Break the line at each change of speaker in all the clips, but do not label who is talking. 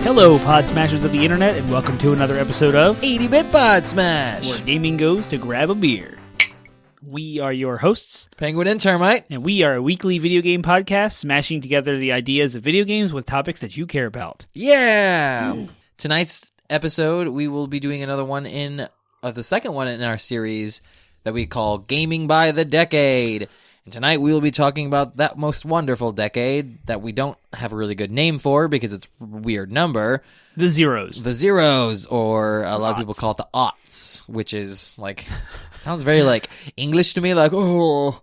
Hello, Podsmashers of the Internet, and welcome to another episode of
80-Bit Podsmash,
where gaming goes to grab a beer. We are your hosts,
Penguin and Termite,
and we are a weekly video game podcast smashing together the ideas of video games with topics that you care about.
Yeah! Tonight's episode, we will be doing another one the second one in our series that we call Gaming by the Decade. And tonight we will be talking about that most wonderful decade that we don't have a really good name for because it's a weird number.
The zeros.
The zeros, or a lot of people call it the aughts, which is like, sounds very like English to me, like, oh,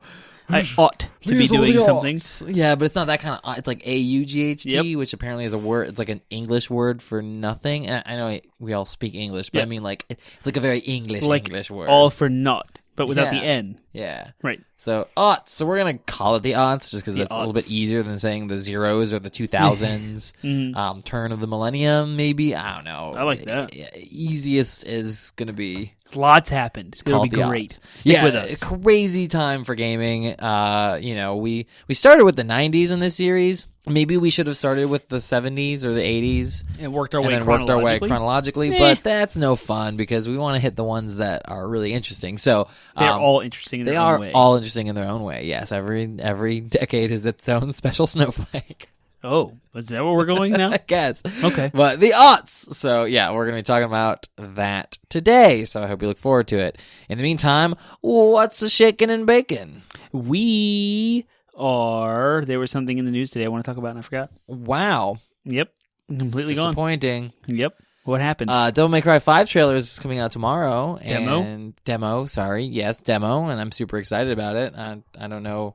I ought to be doing something.
Yeah, but it's not that kind of, it's like AUGHT,
Yep.
which apparently is a word, it's like an English word for nothing. And I know we all speak English, but
Yep.
I mean like, it's like a very English word.
All for naught, but without the N.
Yeah.
Right.
So, aughts. So we're going to call it the aughts just because that's a little bit easier than saying the zeros or the 2000s. Turn of the millennium, maybe. I don't know.
I like that.
Easiest is going to be...
Lots happened. It's going to be great. Stick with us.
Crazy time for gaming. We started with the 90s in this series. Maybe we should have started with the 70s or the 80s.
And worked our way
chronologically. But that's no fun because we want to hit the ones that are really interesting. So
they're all interesting in their own way.
They are all interesting in their own way. Yes, every decade has its own special snowflake.
Oh, is that where we're going now?
I guess.
Okay.
But the aughts. So, yeah, we're going to be talking about that today. So I hope you look forward to it. In the meantime, what's a shaking and baking?
There was something in the news today I want to talk about and I forgot.
Wow.
Yep. Completely gone.
Disappointing.
Yep. What happened?
Devil May Cry 5 trailer is coming out tomorrow.
Demo?
Sorry. Yes, demo. And I'm super excited about it. I don't know.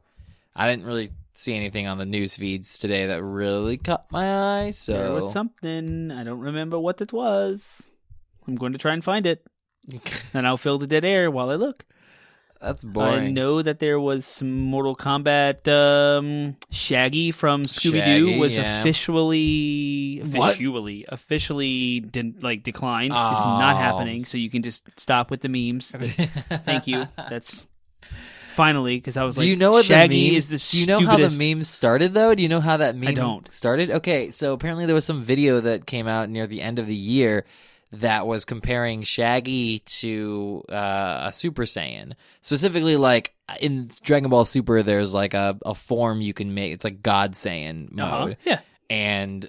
I didn't really see anything on the news feeds today that really caught my eye. So
there was something. I don't remember what it was. I'm going to try and find it. And I'll fill the dead air while I look.
That's boring.
I know that there was some Mortal Kombat Shaggy from Scooby-Doo was officially declined.
Oh.
It's not happening, so you can just stop with the memes. Thank you. That's finally, because I was
do you know what
Shaggy
the memes,
is the
do you know
stupidest.
how the memes started, though? Do you know how that meme
I don't.
started? Okay, so apparently there was some video that came out near the end of the year that was comparing Shaggy to a Super Saiyan. Specifically, like, in Dragon Ball Super, there's, like, a form you can make. It's, like, God Saiyan mode.
Yeah.
And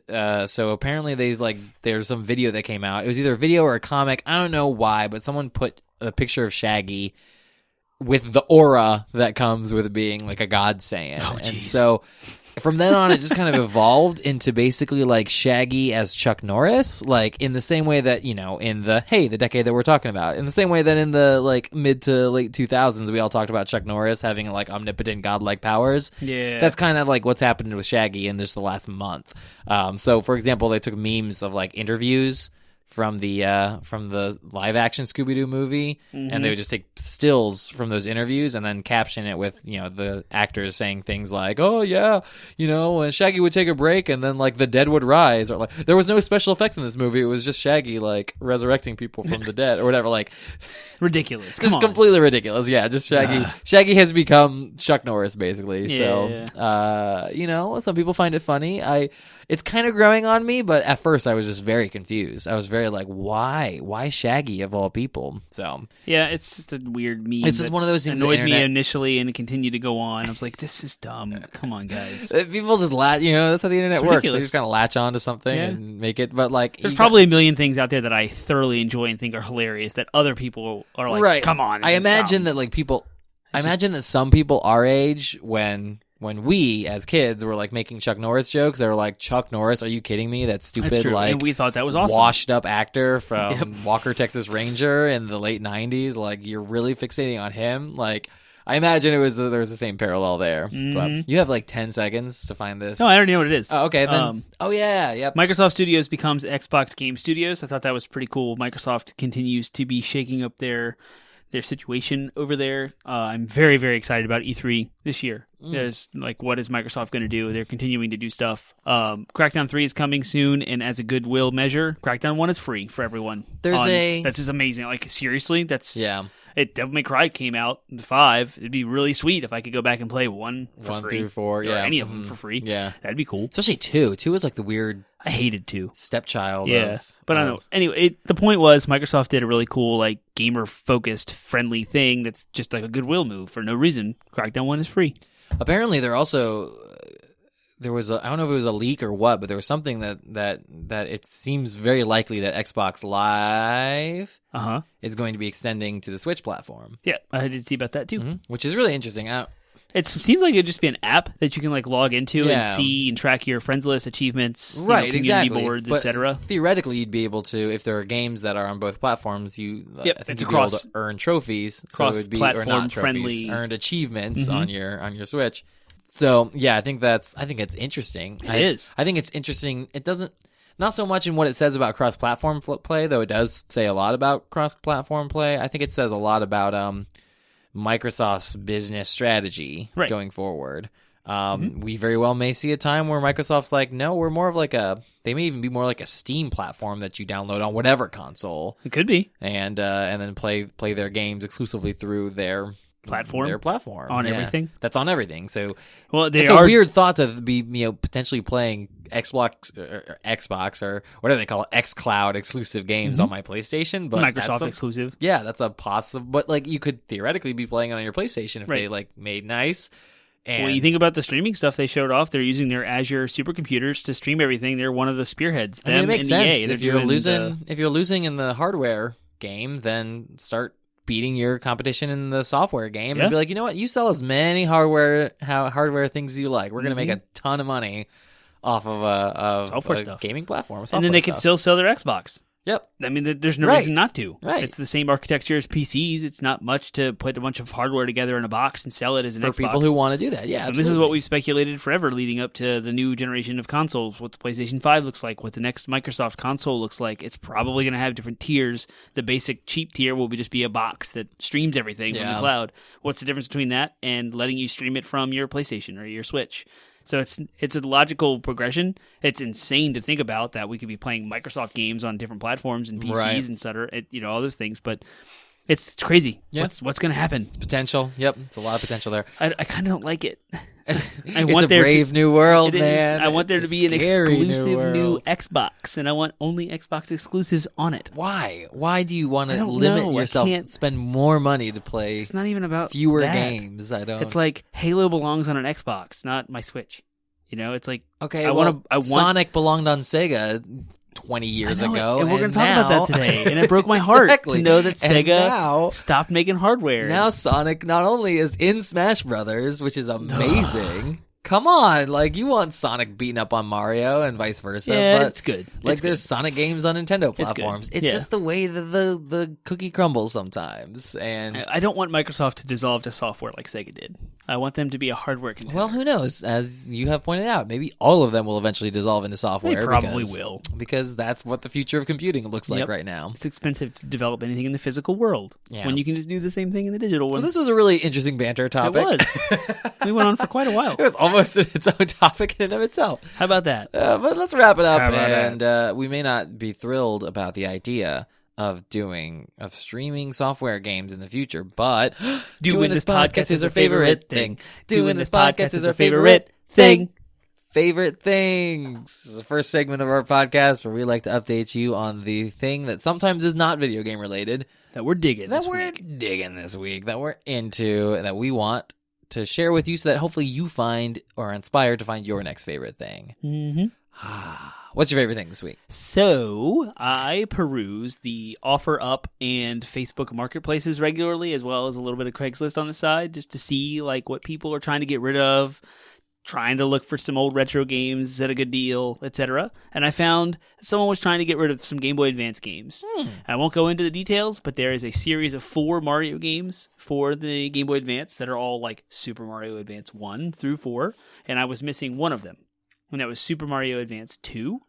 so apparently there's some video that came out. It was either a video or a comic. I don't know why, but someone put a picture of Shaggy with the aura that comes with being, like, a God Saiyan.
Oh,
and so from then on, it just kind of evolved into basically like Shaggy as Chuck Norris, like in the same way that, in the decade that we're talking about, in the same way that in the like mid to late 2000s, we all talked about Chuck Norris having like omnipotent godlike powers.
Yeah.
That's kind of like what's happened with Shaggy in just the last month. So for example, they took memes of like interviews from the live action Scooby-Doo movie, and they would just take stills from those interviews and then caption it with, the actors saying things like, oh yeah, Shaggy would take a break and then like the dead would rise, or like there was no special effects in this movie, it was just Shaggy like resurrecting people from the dead or whatever, like
ridiculous.
Just completely ridiculous. Yeah, just Shaggy. Shaggy has become Chuck Norris basically.
Yeah.
So, some people find it funny. It's kind of growing on me, but at first I was just very confused. I was very like, why Shaggy of all people? So
yeah, it's just a weird meme.
It's just one of those things that
annoyed me initially, and it continued to go on. I was like, this is dumb. Come on, guys.
People just latch. That's how the internet works. They just kind of latch on to something and make it. But like,
there's probably a million things out there that I thoroughly enjoy and think are hilarious that other people are like,
right.
Come on.
I imagine that like people. I imagine that some people our age, when we as kids were like making Chuck Norris jokes, they were like, Chuck Norris, are you kidding me? That stupid like,
and we thought that was awesome.
Washed up actor from Walker, Texas Ranger in the late 90s. Like, you're really fixating on him. Like, I imagine there was the same parallel there. But you have like 10 seconds to find this.
No, I already know what it is.
Oh, okay. Then, yep.
Microsoft Studios becomes Xbox Game Studios. I thought that was pretty cool. Microsoft continues to be shaking up their situation over there. I'm very, very excited about E3 this year. There's like, what is Microsoft going to do? They're continuing to do stuff. Crackdown 3 is coming soon, and as a goodwill measure, Crackdown 1 is free for everyone. That's just amazing. Like, seriously, that's Devil May Cry came out, the 5. It'd be really sweet if I could go back and play 1 for
1
free.
through 4,
or
yeah.
any of them for free.
Yeah.
That'd be cool.
Especially 2. 2 is like the weird
I hated 2.
stepchild
Yeah,
of...
but I don't know. Anyway, the point was Microsoft did a really cool, like, gamer-focused, friendly thing that's just like a goodwill move for no reason. Crackdown 1 is free.
Apparently, they're also... There was I don't know if it was a leak or what, but there was something that it seems very likely that Xbox Live is going to be extending to the Switch platform.
Yeah, I did see about that too.
Mm-hmm. Which is really interesting.
It seems like it'd just be an app that you can like log into
Yeah.
and see and track your friends list, achievements,
Right,
community
exactly.
boards,
But
etc.
theoretically, you'd be able to, if there are games that are on both platforms, I think
it's
you'd
across-
be able to earn trophies. So it would be, or
cross-platform
not trophies,
friendly.
earned achievements on your Switch. So yeah, I think it's interesting.
It is.
I think it's interesting. It doesn't, not so much in what it says about cross-platform play, though it does say a lot about cross-platform play. I think it says a lot about Microsoft's business strategy going forward. We very well may see a time where Microsoft's like, no, we're more of like they may even be more like a Steam platform that you download on whatever console.
It could be.
And then play their games exclusively through their platform
on everything.
That's on everything. So
it's
a weird thought to be potentially playing Xbox or whatever they call it, xCloud exclusive games on my PlayStation, but
Microsoft exclusive.
Yeah, that's a possible. But like you could theoretically be playing it on your PlayStation if they like made nice. And
when you think about the streaming stuff they showed off, they're using their Azure supercomputers to stream everything. They're one of the spearheads.
I mean, it makes
and
sense.
EA,
If you're losing in the hardware game, then start beating your competition in the software game and be like, you know what, you sell as many hardware things as you like. We're gonna make a ton of money off of a gaming platform,
and then they can still sell their Xbox.
Yep.
I mean, there's no reason not to.
Right.
It's the same architecture as PCs. It's not much to put a bunch of hardware together in a box and sell it as an Xbox.
For people who want to do that, yeah,
and this is what we've speculated forever leading up to the new generation of consoles, what the PlayStation 5 looks like, what the next Microsoft console looks like. It's probably going to have different tiers. The basic cheap tier will just be a box that streams everything from the cloud. What's the difference between that and letting you stream it from your PlayStation or your Switch? So it's a logical progression. It's insane to think about that we could be playing Microsoft games on different platforms and PCs and etc. All those things, but it's crazy. Yeah. What's going to happen?
It's potential. Yep, it's a lot of potential there.
I kind of don't like it.
It's a brave new world, man.
I want there to be an exclusive new Xbox, and I want only Xbox exclusives on it.
Why? Why do you want to limit yourself? Spend more money to play.
It's not even about
fewer games. I don't.
It's like Halo belongs on an Xbox, not my Switch. It's like
okay. I want Sonic belonged on Sega 20 years ago,
and we're going to talk about that today. And it broke my heart to know that Sega stopped making hardware.
Now Sonic not only is in Smash Brothers, which is amazing. Come on, like you want Sonic beating up on Mario and vice versa.
Yeah,
but
it's good.
Like there's Sonic games on Nintendo platforms. It's just the way that the cookie crumbles sometimes. And
I don't want Microsoft to dissolve to software like Sega did. I want them to be a hardware contender.
Well, who knows? As you have pointed out, maybe all of them will eventually dissolve into software.
They probably will.
Because that's what the future of computing looks like right now.
It's expensive to develop anything in the physical world when you can just do the same thing in the digital one.
So this was a really interesting banter topic.
It was. We went on for quite a while.
It was almost its own topic in and of itself.
How about that?
But let's wrap it up. And we may not be thrilled about the idea of streaming software games in the future, but doing this podcast is our favorite thing. Doing this podcast is our favorite thing. Favorite things. This is the first segment of our podcast where we like to update you on the thing that sometimes is not video game related
that we're digging
this week, that we're into, that we want to share with you so that hopefully you find or are inspired to find your next favorite thing.
Mm-hmm.
What's your favorite thing this week?
So I peruse the OfferUp and Facebook marketplaces regularly, as well as a little bit of Craigslist on the side, just to see like what people are trying to get rid of, trying to look for some old retro games at a good deal, etc. And I found someone was trying to get rid of some Game Boy Advance games. I won't go into the details, but there is a series of 4 Mario games for the Game Boy Advance that are all like Super Mario Advance 1 through 4, and I was missing one of them. And that was Super Mario Advance 2.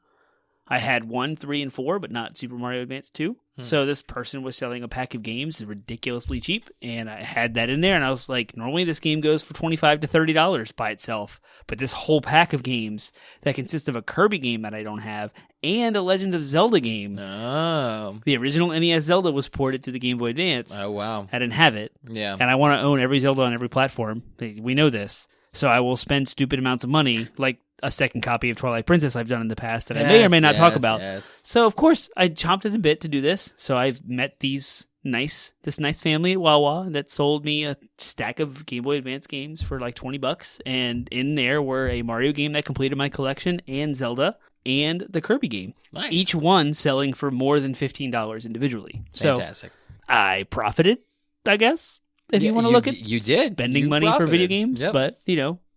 I had 1, 3, and 4, but not Super Mario Advance 2. So this person was selling a pack of games ridiculously cheap, and I had that in there, and I was like, normally this game goes for $25 to $30 by itself, but this whole pack of games that consists of a Kirby game that I don't have and a Legend of Zelda game.
Oh.
The original NES Zelda was ported to the Game Boy Advance.
Oh, wow.
I didn't have it.
Yeah.
And I want to own every Zelda on every platform. We know this. So I will spend stupid amounts of money, like a second copy of Twilight Princess I've done in the past that I may or may not talk about.
Yes.
So, of course, I chomped at the bit to do this. So I've met this nice family at Wawa that sold me a stack of Game Boy Advance games for like $20. And in there were a Mario game that completed my collection and Zelda and the Kirby game.
Nice.
Each one selling for more than $15 individually.
Fantastic.
So I profited, I guess. If you want to look at spending money for video games, but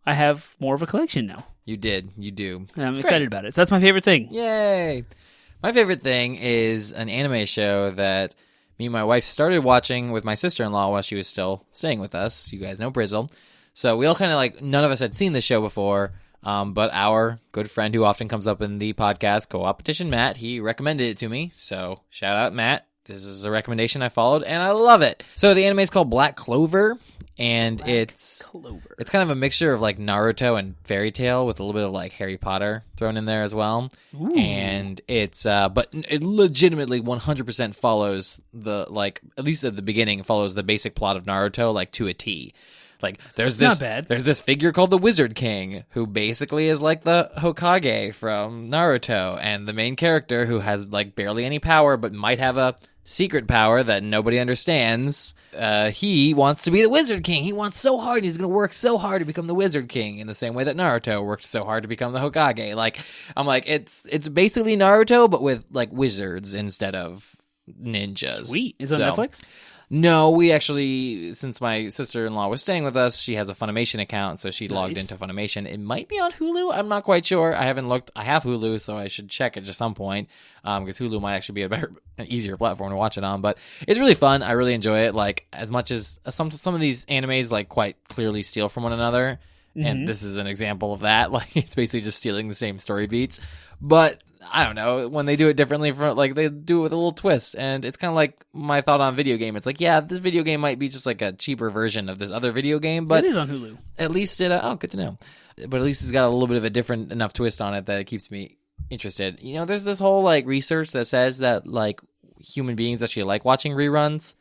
I have more of a collection now.
You did. You do.
And I'm excited about it. So that's my favorite thing.
Yay. My favorite thing is an anime show that me and my wife started watching with my sister-in-law while she was still staying with us. You guys know Brizzle. So we all kind of none of us had seen this show before, but our good friend who often comes up in the podcast, Co-Opetition Matt, he recommended it to me. So shout out, Matt. This is a recommendation I followed, and I love it. So the anime is called Black Clover, and it's kind of a mixture of Naruto and Fairy Tail with a little bit of Harry Potter thrown in there as well. Ooh. And it's but it legitimately 100% follows at least at the beginning follows the basic plot of Naruto to a T. There's this figure called the Wizard King who basically is like the Hokage from Naruto, and the main character who has barely any power but might have a secret power that nobody understands. He wants to be the Wizard King. He wants so hard. He's going to work so hard to become the Wizard King in the same way that Naruto worked so hard to become the Hokage. It's basically Naruto but with wizards instead of ninjas.
Sweet. Is it on Netflix?
No, we actually, since my sister-in-law was staying with us, she has a Funimation account, so she logged into Funimation. It might be on Hulu. I'm not quite sure. I haven't looked. I have Hulu, so I should check it at some point, because Hulu might actually be an easier platform to watch it on. But it's really fun. I really enjoy it. As much as some of these animes quite clearly steal from one another, and this is an example of that. It's basically just stealing the same story beats, but I don't know, when they do it differently, they do it with a little twist, and it's kind of like my thought on video game. It's this video game might be just a cheaper version of this other video game, but
it is on Hulu.
At least good to know. But at least it's got a little bit of a different enough twist on it that it keeps me interested. There's this whole research that says that human beings actually like watching reruns.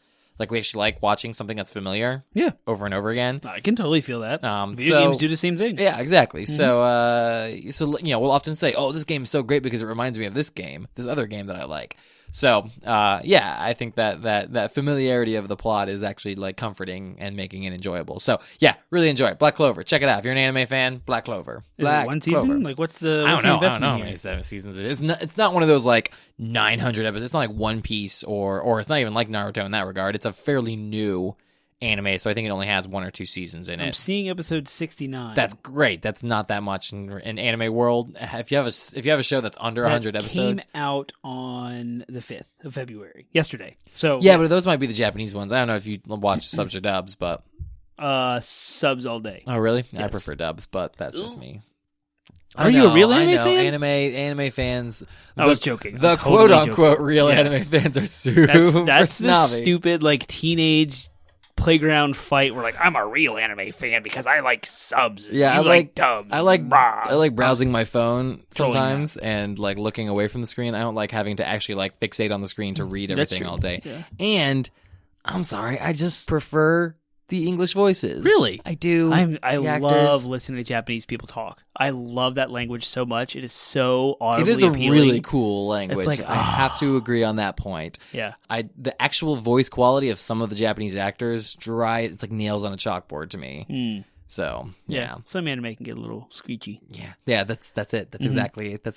We actually like watching something that's familiar, over and over again.
I can totally feel that. Video games do the same thing.
Yeah, exactly. Mm-hmm. So we'll often say, "Oh, this game is so great because it reminds me of this other game that I like." So, I think that familiarity of the plot is actually comforting and making it enjoyable. So, really enjoy it. Black Clover, check it out. If you're an anime fan, Black Clover.
Is it one season? What's the
I don't know how
many
seasons it is. It's not one of those 900 episodes. It's not like One Piece or it's not even like Naruto in that regard. It's a fairly new anime, so I think it only has 1 or 2 seasons in it.
I'm seeing episode 69.
That's great. That's not that much in anime world. If you have a show that's under 100 episodes,
came out on the 5th of February, yesterday. So
but those might be the Japanese ones. I don't know if you watch subs or dubs, but
subs all day.
Oh, really?
Yes.
I prefer dubs, but that's just me.
Are you a real anime fan?
Anime fans.
I was joking.
The
totally
quote-unquote real anime fans are super
that's
snobby.
The stupid teenage playground fight where I'm a real anime fan because I like subs.
Yeah,
I like dubs.
I like browsing my phone sometimes and looking away from the screen. I don't like having to actually fixate on the screen to read everything all day. Yeah. And I'm sorry, I just prefer the English voices.
Really?
I do.
I love listening to Japanese people talk. I love that language so much. It is so audibly appealing.
It is a really cool language. It's I have to agree on that point.
Yeah.
The actual voice quality of some of the Japanese actors, it's like nails on a chalkboard to me.
Mm.
So, yeah.
Some anime can get a little screechy.
Yeah. Yeah, that's it. That's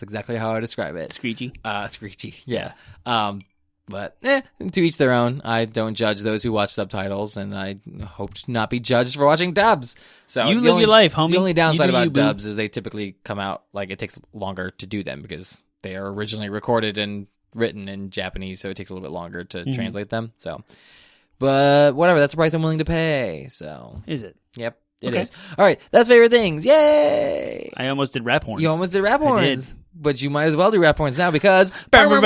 exactly how I describe it.
Screechy.
Screechy. Yeah. But to each their own. I don't judge those who watch subtitles, and I hope to not be judged for watching dubs. So
you live your life, homie.
The only downside about dubs is they typically come out it takes longer to do them because they are originally recorded and written in Japanese, so it takes a little bit longer to translate them. So, but whatever, that's the price I'm willing to pay. So,
is it?
Yep. It is. All right, that's favorite things. Yay!
I almost did rap horns.
You almost did rap horns. but you might as well do rap points now because DLC.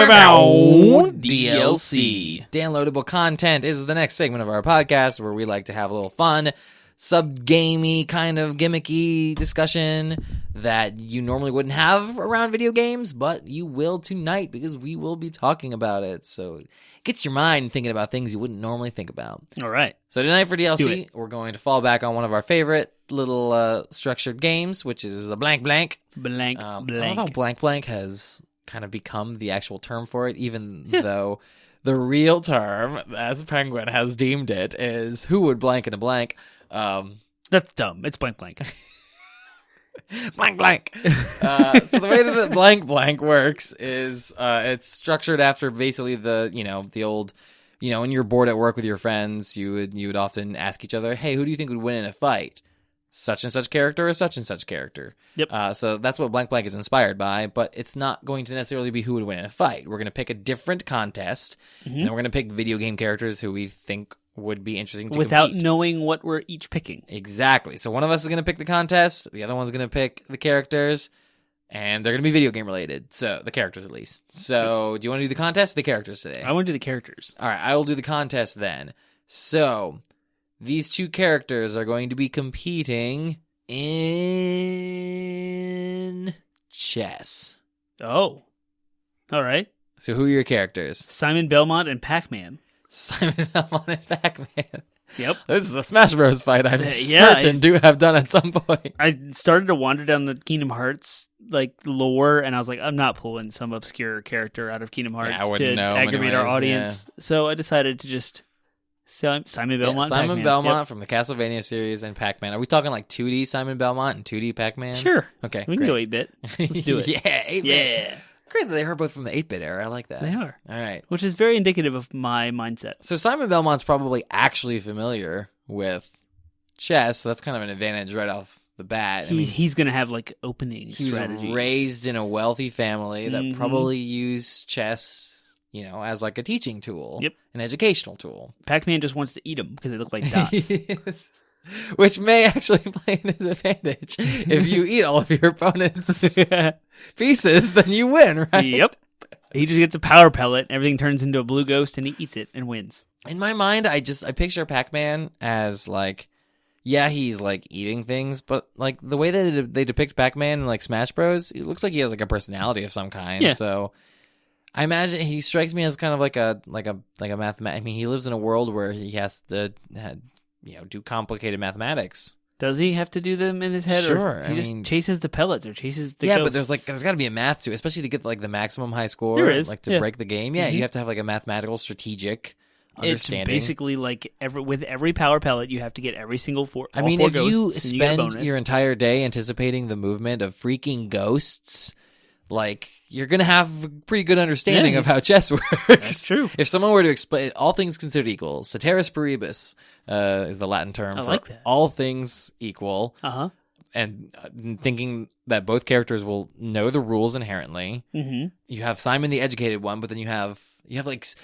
Downloadable content is the next segment of our podcast where we like to have a little fun, sub-gamey, kind of gimmicky discussion that you normally wouldn't have around video games, but you will tonight because we will be talking about it. So it gets your mind thinking about things you wouldn't normally think about.
All right.
So tonight for DLC, we're going to fall back on one of our favorite little structured games, which is the blank blank.
Blank
I love
blank.
how blank blank has kind of become the actual term for it, even though the real term, as Penguin has deemed it, is who would blank in a blank.
That's dumb. It's blank blank.
Blank blank. So the way that the blank blank works is it's structured after basically the old, when you're bored at work with your friends, you would often ask each other, hey, who do you think would win in a fight? Such and such character or such and such character.
Yep.
So that's what blank blank is inspired by, but it's not going to necessarily be who would win in a fight. We're going to pick a different contest, and then we're going to pick video game characters who we think would be interesting to
without
compete.
knowing what we're each picking.
Exactly. So one of us is going to pick the contest, the other one's going to pick the characters, and they're going to be video game related. So the characters at least. So do you want to do the contest or the characters today?
I want to do the characters.
All right, I will do the contest then. So these two characters are going to be competing in chess.
Oh. All right.
So who are your characters?
Simon Belmont and Pac-Man.
Simon Belmont and Pac-Man.
Yep.
This is a Smash Bros. Fight I'm
Yeah,
certain do have done at some point.
I started to wander down the Kingdom Hearts lore, and I was like, I'm not pulling some obscure character out of Kingdom Hearts to aggravate our audience. Yeah. So I decided to just Simon Belmont.
Simon
Pac-Man.
Belmont from the Castlevania series and Pac-Man. Are we talking like 2D Simon Belmont and 2D Pac-Man?
Sure.
Okay.
We can go 8-bit. Let's do it.
Yeah, 8-bit.
Yeah.
Great that they are both from the 8-bit era. I like that.
They are.
All right.
Which is very indicative of my mindset.
So Simon Belmont's probably actually familiar with chess, so that's kind of an advantage right off the bat.
He's going to have opening strategies.
He was raised in a wealthy family that probably used chess, as like a teaching tool.
Yep.
An educational tool.
Pac-Man just wants to eat them because they look like dots.
Which may actually play an advantage. If you eat all of your opponent's pieces, then you win, right?
Yep. He just gets a power pellet, everything turns into a blue ghost, and he eats it and wins.
In my mind, I picture Pac-Man as he's eating things, but the way that they depict Pac-Man in Smash Bros, it looks like he has a personality of some kind.
Yeah.
So I imagine he strikes me as kind of like a mathemat. He lives in a world where he has to do complicated mathematics.
Does he have to do them in his head?
Sure.
Or he just chases the pellets or chases the
ghosts?
But
there's got to be a math to it, especially to get the maximum high score.
There is.
To break the game. Yeah, you have to have a mathematical strategic understanding.
It's basically with every power pellet, you have to get every single four.
If you spend your entire day anticipating the movement of freaking ghosts, you're going to have a pretty good understanding of how chess works.
That's true.
If someone were to explain, all things considered equal, ceteris paribus is the Latin term for all things equal.
Uh-huh.
And thinking that both characters will know the rules inherently. Mm-hmm. You have Simon the educated one, but then you have it's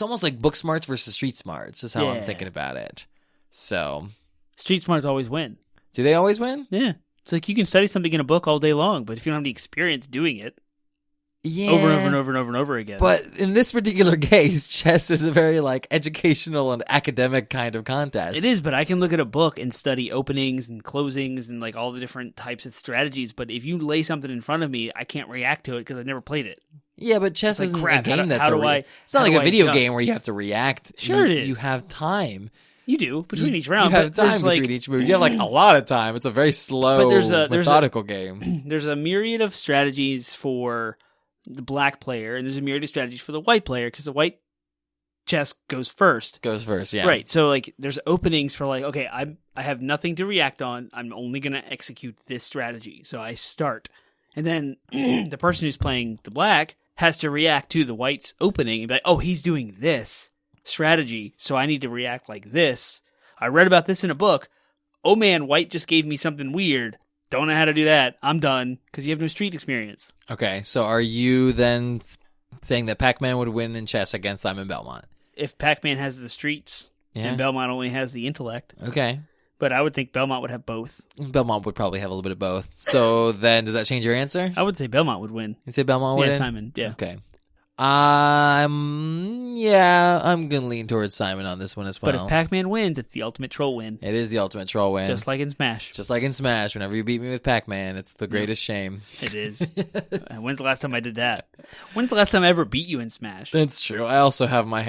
almost like book smarts versus street smarts is how I'm thinking about it. So
street smarts always win.
Do they always win?
Yeah. It's you can study something in a book all day long, but if you don't have any experience doing it, over and over and over and over and over again.
But in this particular case, chess is a very educational and academic kind of contest.
It is, but I can look at a book and study openings and closings and all the different types of strategies. But if you lay something in front of me, I can't react to it because I've never played it.
Yeah, but chess isn't a game that's it's not
like
a video game where you have to react.
Sure, it is.
You have time.
You do between each round.
You have time between each move. You have a lot of time. It's a very slow, methodical game.
There's a myriad of strategies for the black player, and there's a myriad of strategies for the white player because the white chess goes first.
Yeah.
Right. So there's openings for okay, I have nothing to react on. I'm only gonna execute this strategy. So I start, and then the person who's playing the black has to react to the white's opening and be like, oh, he's doing this strategy, so I need to react like this. I read about this in a book. Oh man, white just gave me something weird. Don't know how to do that. I'm done because you have no street experience.
Okay, so are you then saying that Pac-Man would win in chess against Simon Belmont?
If Pac-Man has the streets and Belmont only has the intellect.
Okay.
but I would think Belmont would have both.
Belmont would probably have a little bit of both. So then, does that change your answer?
I would say Belmont would win.
You say Belmont would
Yeah,
win?
Simon. Yeah.
Okay. I'm gonna lean towards Simon on this one as well.
But if Pac-Man wins, it's the ultimate troll win.
It is the ultimate troll win.
Just like in Smash.
Just like in Smash, whenever you beat me with Pac-Man, it's the greatest shame.
It is. When's the last time I did that? When's the last time I ever beat you in Smash?
That's true. I also have my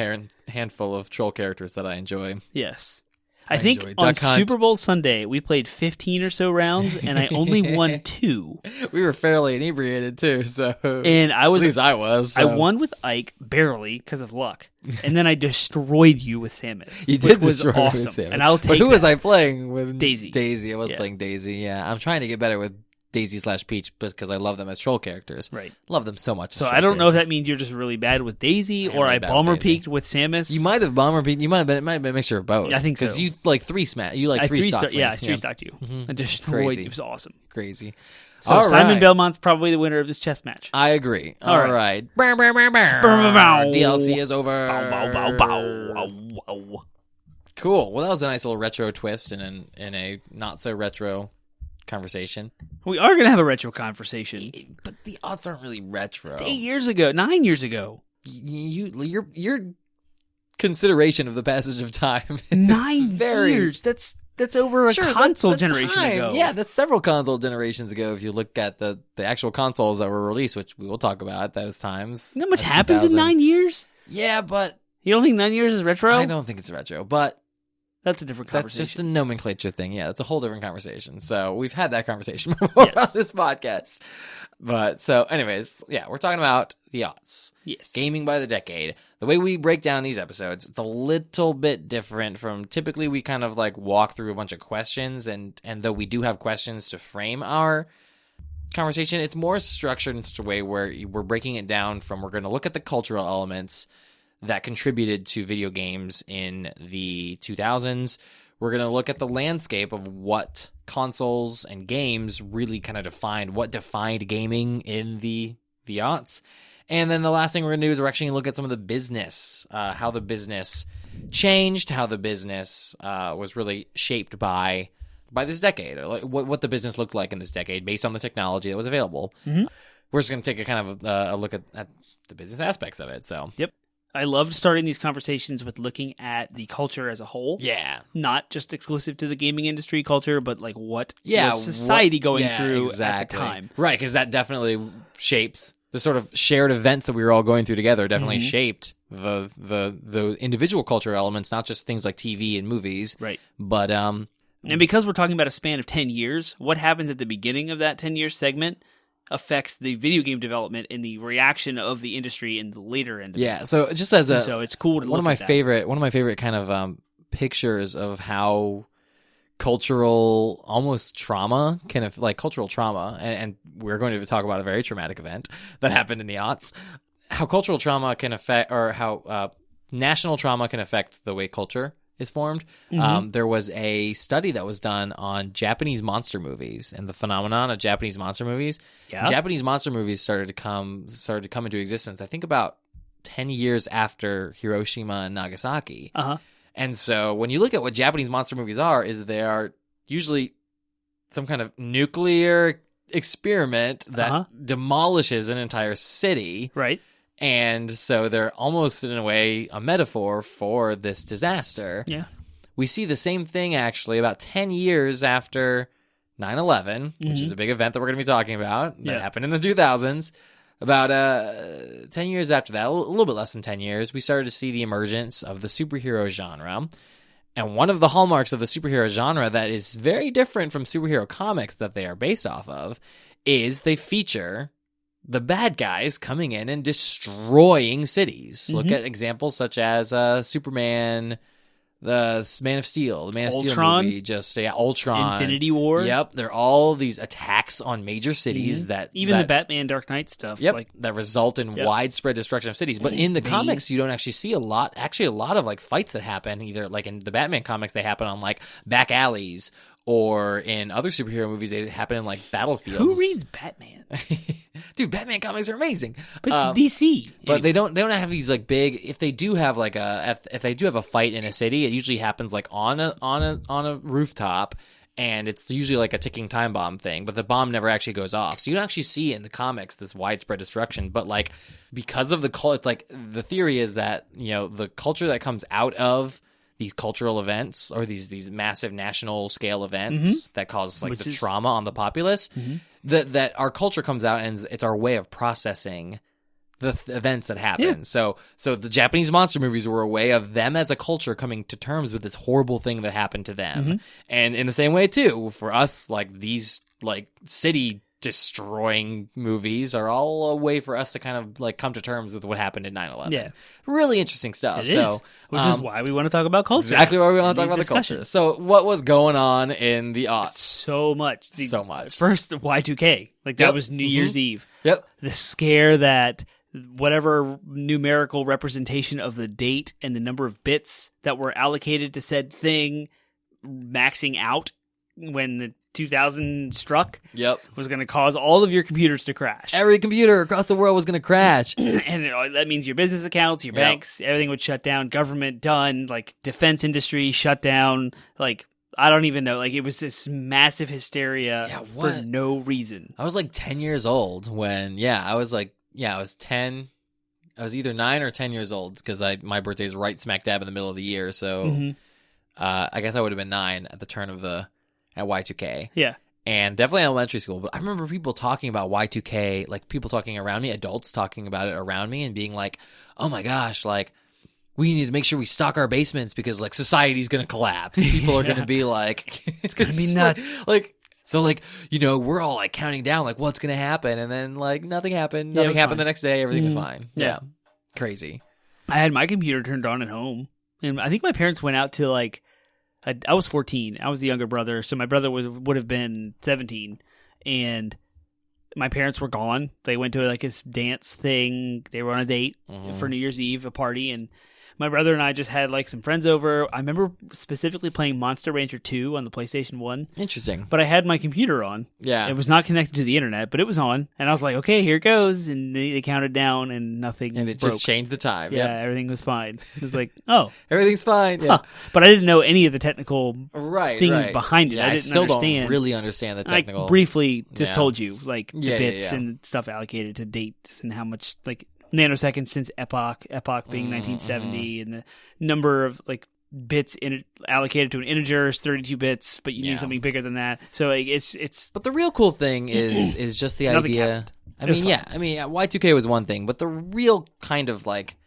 handful of troll characters that I enjoy.
Yes. I think
enjoy
on
Duck Hunt.
Super Bowl Sunday, we played 15 or so rounds, and I only won 2.
We were fairly inebriated too, so
And I was,
at least I was.
I
so.
won with Ike barely because of luck, and then I destroyed you with Samus.
You did
which was
destroy me with
awesome,
Samus.
and I'll take.
But who was
that.
I playing with?
Daisy.
Daisy. I was playing Daisy. Yeah, I'm trying to get better with Daisy/Peach because I love them as troll characters.
Right.
Love them so much.
So I don't know if that means you're just really bad with Daisy, or
really
I
bad
bomber
with Daisy.
peaked with Samus.
You might have bomber peaked. You might have been. It might have been a mixture of both.
I think so.
Because you like three smash. You like
I
three stock.
Yeah, I three-stocked you. I destroyed
Crazy.
you. It was awesome.
Crazy.
So
All
Simon
right.
Belmont's probably the winner of this chess match.
I agree.
All
All
right.
right. Bow, bow, bow, bow.
Bow, bow, bow.
DLC is over.
Bow, bow, bow, bow. Wow, wow.
Cool. Well, that was a nice little retro twist in a not so retro conversation.
We are going to have a retro conversation.
But the odds aren't really retro.
8 years ago, 9 years ago.
Your consideration of the passage of time is
9
very
years. That's over a
Sure,
console
that's the
generation
time.
ago.
Yeah, that's several console generations ago. If you look at the actual consoles that were released, which we will talk about at those times.
You know how much
like
happens in
2000.
9 years?
Yeah, but
You don't think 9 years is retro?
I don't think it's retro. But
That's a different
that's
conversation.
just a nomenclature thing. Yeah, that's a whole different conversation. So we've had that conversation before on this podcast. But so, anyways, yeah, we're talking about the aughts.
Yes.
Gaming by the decade. The way we break down these episodes, it's a little bit different from typically we kind of like walk through a bunch of questions, and though we do have questions to frame our conversation, it's more structured in such a way where we're breaking it down from we're going to look at the cultural elements that contributed to video games in the 2000s. We're going to look at the landscape of what consoles and games really kind of defined, what defined gaming in the aughts. And then the last thing we're going to do is we're actually going to look at some of the business, how the business changed, how the business was really shaped by this decade, or like what the business looked like in this decade based on the technology that was available.
Mm-hmm.
We're just going to take a kind of a look at the business aspects of it. So,
Yep. I loved starting these conversations with looking at the culture as a whole.
yeah.
Not just exclusive to the gaming industry culture, but like what
Yeah,
was society going
yeah,
through
exactly.
at the time.
Right, because that definitely shapes the sort of shared events that we were all going through together. Definitely shaped the individual culture elements, not just things like TV and movies.
Right.
But
And because we're talking about a span of 10 years, what happens at the beginning of that 10-year segment affects the video game development and the reaction of the industry in the later end of
yeah,
it.
so just as
And so it's cool to
one
look
of my
at that.
favorite kind of pictures of how cultural almost trauma cultural trauma, and we're going to talk about a very traumatic event that happened in the aughts, how cultural trauma can affect, or how national trauma can affect the way culture is formed. There was a study that was done on Japanese monster movies and the phenomenon of Japanese monster movies.
Yeah.
Japanese monster movies started to come into existence, I think, about 10 years after Hiroshima and Nagasaki.
Uh-huh.
And so when you look at what Japanese monster movies are, is they are usually some kind of nuclear experiment that demolishes an entire city.
Right.
And so they're almost, in a way, a metaphor for this disaster.
Yeah.
We see the same thing, actually, about 10 years after 9/11, which is a big event that we're going to be talking about that happened in the 2000s. About 10 years after that, a little bit less than 10 years, we started to see the emergence of the superhero genre. And one of the hallmarks of the superhero genre that is very different from superhero comics that they are based off of is they feature the bad guys coming in and destroying cities. Look at examples such as Superman, the Man of Steel, the Man of Steel
Ultron.
movie, Ultron,
Infinity War.
Yep, they're all these attacks on major cities that
Even the Batman Dark Knight stuff.
Yep,
Like,
that result in widespread destruction of cities. But in the comics, you don't actually see a lot of like fights that happen. Either like in the Batman comics, they happen on like back alleys or in other superhero movies, they happen in like battlefields.
Who reads Batman?
Dude, Batman comics are amazing.
But it's DC.
But they don't have these like big. If they do have like if they do have a fight in a city, it usually happens like on a rooftop, and it's usually like a ticking time bomb thing. But the bomb never actually goes off, so you don't actually see in the comics this widespread destruction. But like because of the it's like the theory is that the culture that comes out of these cultural events or these massive national scale events that cause like the trauma on the populace, that our culture comes out and it's our way of processing the events that happen. Yeah. So the Japanese monster movies were a way of them as a culture coming to terms with this horrible thing that happened to them. And in the same way too, for us, like these like city destroying movies are all a way for us to kind of like come to terms with what happened in 9/11. Yeah. Really interesting stuff.
Which is why we want to talk about culture.
Exactly why we want to talk about the culture. So what was going on in the aughts?
So much.
So much.
First, Y2K. Like that was New Year's Eve.
Yep.
The scare that whatever numerical representation of the date and the number of bits that were allocated to said thing maxing out when the 2000 struck was going to cause all of your computers to crash.
Every computer across the world was going to crash.
And that means your business accounts, your banks, everything would shut down. Government done. Like defense industry shut down. Like I don't even know. Like it was this massive hysteria for no reason.
I was like 10 years old when, I was 10. I was either 9 or 10 years old because my birthday is right smack dab in the middle of the year. So I guess I would have been 9 at the turn of at Y2K.
Yeah.
And definitely elementary school. But I remember people talking about Y2K, like people talking around me, adults talking about it around me and being like, oh my gosh, like we need to make sure we stock our basements because like society's going to collapse. People are going to be like,
it's going to be nuts.
So we're all like counting down like what's going to happen. And then like nothing happened. Nothing happened the next day. Everything was fine. Yeah. Crazy.
I had my computer turned on at home. And I think my parents went out to like, I was 14. I was the younger brother, so my brother would have been 17, and my parents were gone. They went to like this dance thing. They were on a date for New Year's Eve, a party, and my brother and I just had like some friends over. I remember specifically playing Monster Rancher 2 on the PlayStation 1.
Interesting.
But I had my computer on.
Yeah.
It was not connected to the internet, but it was on. And I was like, okay, here it goes. And they counted down and nothing
And it
broke.
just changed the time.
Yeah, everything was fine. It was like, oh.
Everything's fine. Yeah.
Huh. But I didn't know any of the technical things behind it.
Yeah,
I didn't
still
understand.
Don't really understand the technical.
I briefly just told you, like, the bits and stuff allocated to dates and how much, like, nanoseconds since Epoch being 1970, and the number of like bits allocated to an integer is 32 bits, but you need something bigger than that. So like, it's.
But the real cool thing is just the idea. Y2K was one thing, but the real kind of like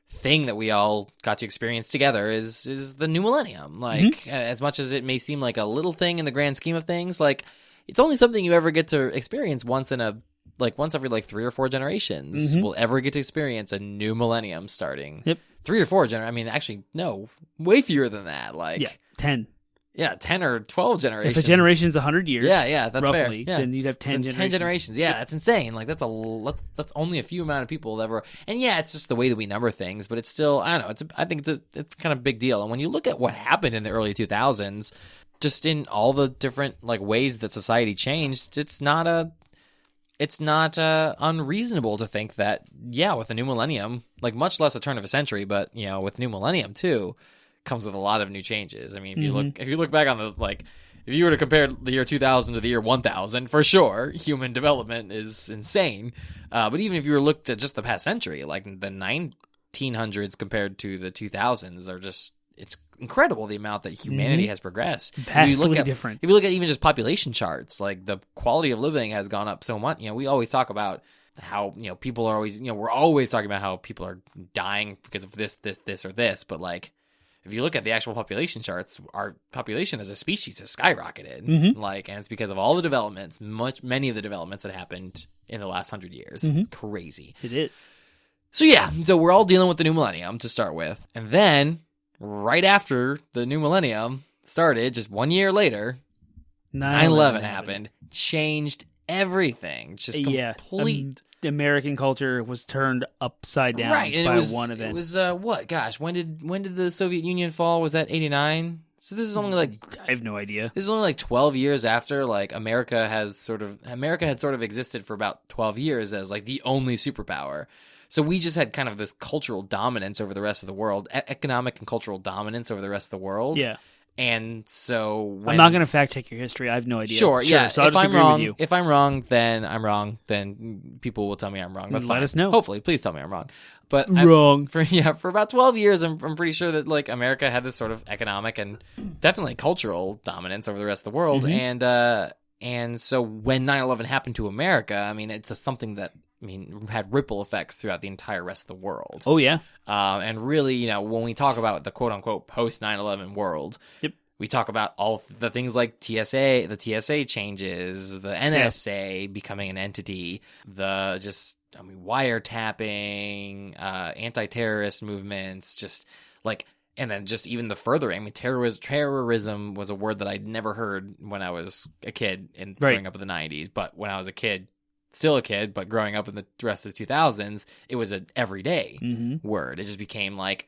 thing that we all got to experience together is the new millennium. Like as much as it may seem like a little thing in the grand scheme of things, like it's only something you ever get to experience once every like 3 or 4 generations will ever get to experience a new millennium starting.
Yep.
3 or 4 I mean, actually, no, way fewer than that. Like
10.
Yeah, 10 or 12 generations.
If a generation's 100 years,
that's
roughly,
fair. Yeah.
then you'd have 10 generations.
10 generations. Yeah, that's insane. Like that's only a few amount of people that ever. And it's just the way that we number things, but it's still, I don't know. I think it's kind of a big deal. And when you look at what happened in the early 2000s, just in all the different like ways that society changed, it's not unreasonable to think that, with the new millennium, like much less a turn of a century, but with the new millennium too, comes with a lot of new changes. I mean, if you look back on if you were to compare the year 2000 to the year 1000, for sure, human development is insane. But even if you were looked at just the past century, like the 1900s compared to the 2000s are just, it's incredible the amount that humanity has progressed.
Vastly different.
If you look at even just population charts, like the quality of living has gone up so much. We always talk about how, people are always, we're always talking about how people are dying because of this, or this. But like, if you look at the actual population charts, our population as a species has skyrocketed. Like, and it's because of all the developments, many of the developments that happened in the last 100 years. It's crazy.
It is.
So we're all dealing with the new millennium to start with. And then right after the new millennium started, just 1 year later, 9/11 happened, changed everything, just complete.
American culture was turned upside down by one event.
It was what? Gosh, when did the Soviet Union fall? Was that 89? So this is only like
I have no idea.
This is only like 12 years after like America had sort of existed for about 12 years as like the only superpower. So we just had kind of this cultural dominance over the rest of the world, economic and cultural dominance over the rest of the world.
Yeah.
And so when...
I'm not going to fact check your history. I have no idea.
Sure, yeah.
So I'll just agree with you.
If I'm wrong, then I'm wrong. Then people will tell me I'm wrong. That's fine.
Let us know.
Hopefully, please tell me I'm wrong. But
wrong.
For about 12 years, I'm pretty sure that like America had this sort of economic and definitely cultural dominance over the rest of the world.
Mm-hmm.
And so when 9/11 happened to America, I mean, it's something that had ripple effects throughout the entire rest of the world.
Oh yeah.
And really, you know, when we talk about the quote unquote post 9/11 world,
yep.
We talk about all the things like the TSA changes, the NSA becoming an entity, wiretapping, anti-terrorist movements, just like, and then just even the further, terrorism was a word that I'd never heard when I was a kid and growing up in the 90s. But when I was a kid, still a kid, but growing up in the rest of the 2000s, it was an everyday word. It just became like,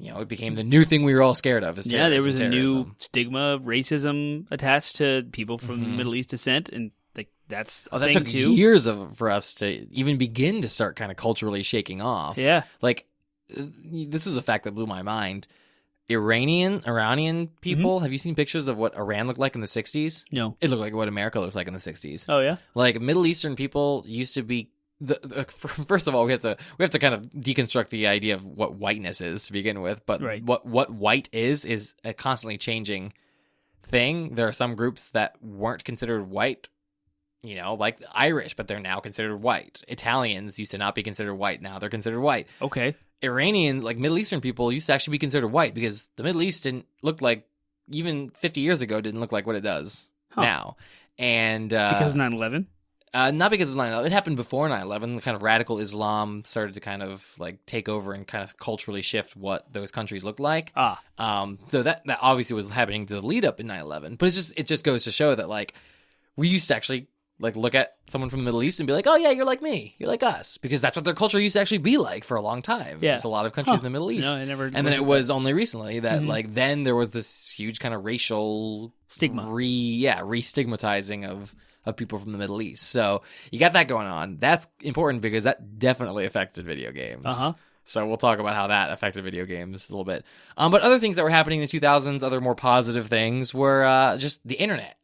you know, it became the new thing we were all scared of.
Yeah, there was a new stigma, racism attached to people from Middle East descent, and like that's
that took years for us to even begin to start kind of culturally shaking off.
Yeah,
like this was a fact that blew my mind. Iranian people. Have you seen pictures of what Iran looked like in the 60s?
No,
it looked like what America looks like in the 60s.
Oh yeah,
like Middle Eastern people used to be. First of all, we have to kind of deconstruct the idea of what whiteness is to begin with. But what white is a constantly changing thing. There are some groups that weren't considered white, you know, like the Irish, but they're now considered white. Italians used to not be considered white. Now they're considered white.
Okay.
Iranians, like Middle Eastern people, used to actually be considered white because the Middle East didn't look like, even 50 years ago, didn't look like what it does now. And
because of 9/11?
Not because of 9/11. It happened before 9/11. Kind of radical Islam started to kind of like take over and kind of culturally shift what those countries looked like. So that obviously was happening to the lead up in 9/11. But it just goes to show that like we used to actually like look at someone from the Middle East and be like, oh yeah, you're like me, you're like us, because that's what their culture used to actually be like for a long time.
Yeah,
it's a lot of countries in the Middle East.
No, I never.
And then it was only recently that like then there was this huge kind of racial
stigma,
re-stigmatizing of people from the Middle East. So you got that going on. That's important because that definitely affected video games. So we'll talk about how that affected video games a little bit. But other things that were happening in the 2000s, other more positive things, were just the internet.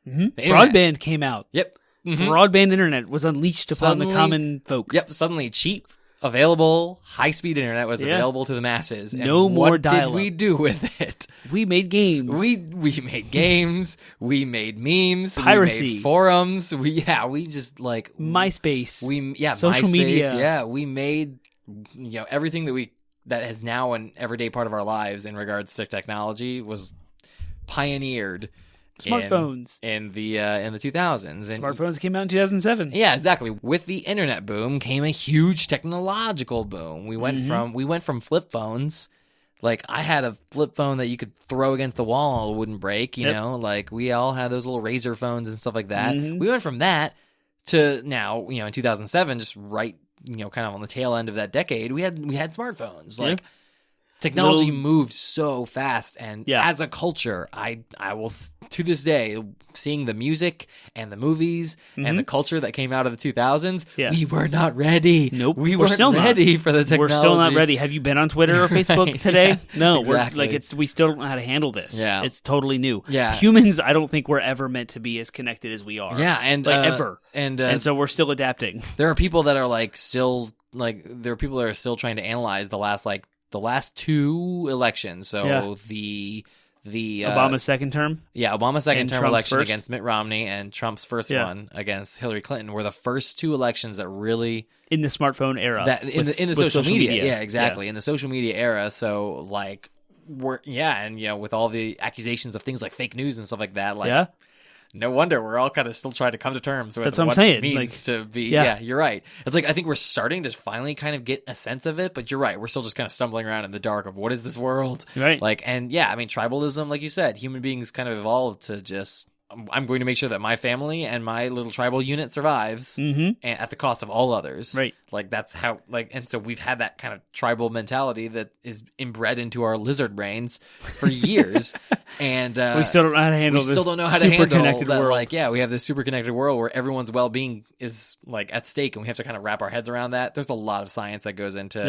The internet.
Broadband came out.
Yep.
Broadband internet was unleashed upon the common folk.
Yep. Suddenly cheap, available, high-speed internet was available to the masses. And
no more dial-up.
What did we do with it?
We made games.
We made games. We made memes.
Piracy.
We made forums. We just like
MySpace.
Social
MySpace, media.
Yeah, we made everything that is now an everyday part of our lives in regards to technology was pioneered.
Smartphones
in the 2000s. And
smartphones came out in 2007.
Yeah, exactly. With the internet boom came a huge technological boom. We went from flip phones. Like I had a flip phone that you could throw against the wall and it wouldn't break, you know? Like we all had those little Razor phones and stuff like that. We went from that to now, in 2007, just right, kind of on the tail end of that decade, we had smartphones. Like technology moved so fast, and as a culture, I will to this day, seeing the music and the movies and the culture that came out of the 2000s, we were not ready.
Nope,
we weren't still ready for the technology.
We're still not ready. Have you been on Twitter or Facebook today? No,
exactly.
we still don't know how to handle this.
Yeah,
it's totally new.
Yeah,
humans, I don't think we're ever meant to be as connected as we are.
Yeah, and
ever, and so we're still adapting.
There are people that are still trying to analyze the last two elections. So the
Obama's second term?
Yeah, Obama's second term
Trump's
election
first?
against Mitt Romney and Trump's first one against Hillary Clinton were the first two elections that really
in the smartphone era.
In the social media. Yeah, exactly. In the social media era. So with all the accusations of things like fake news and stuff like that, no wonder we're all kind of still trying to come to terms with what it means to be. Yeah, you're right. It's I think we're starting to finally kind of get a sense of it, but you're right. We're still just kind of stumbling around in the dark of what is this world?
Right.
Tribalism, like you said, human beings kind of evolved to just I'm going to make sure that my family and my little tribal unit survives, and at the cost of all others.
Right.
Like that's how and so we've had that kind of tribal mentality that is inbred into our lizard brains for years, and
we still don't know how to handle.
We still don't know how to
super
handle
connected
that.
world.
Like, yeah, we have this super connected world where everyone's well-being is like at stake, and we have to kind of wrap our heads around that. There's a lot of science that goes into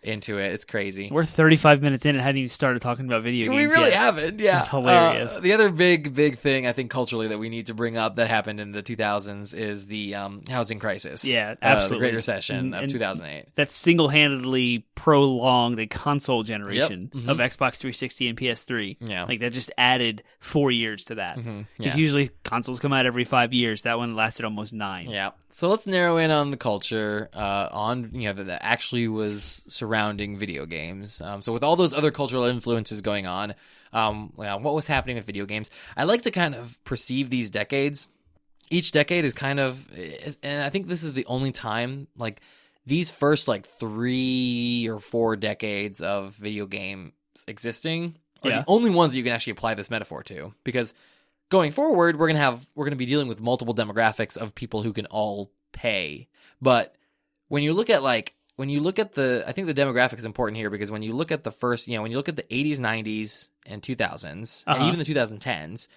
into it. It's crazy.
We're 35 minutes in and hadn't even started talking about video games.
We really
yet.
haven't. Yeah,
It's hilarious.
The other big thing I think culturally that we need to bring up that happened in the 2000s is the housing crisis.
Yeah, absolutely.
The Great Recession of
And
2008.
That single-handedly prolonged a console generation of Xbox 360 and PS3.
Yeah.
Like that just added 4 years to that. Because usually consoles come out every 5 years. That one lasted almost 9.
Yeah. So let's narrow in on the culture that actually was surrounding video games. So with all those other cultural influences going on, what was happening with video games? I like to kind of perceive these decades. Each decade is kind of, and I think this is the only time, like these first like 3 or 4 decades of video games existing are the only ones that you can actually apply this metaphor to, because going forward, we're gonna be dealing with multiple demographics of people who can all pay. But when you look at I think the demographic is important here, because when you look at the first, when you look at the 80s, 90s, and 2000s, and even the 2010s,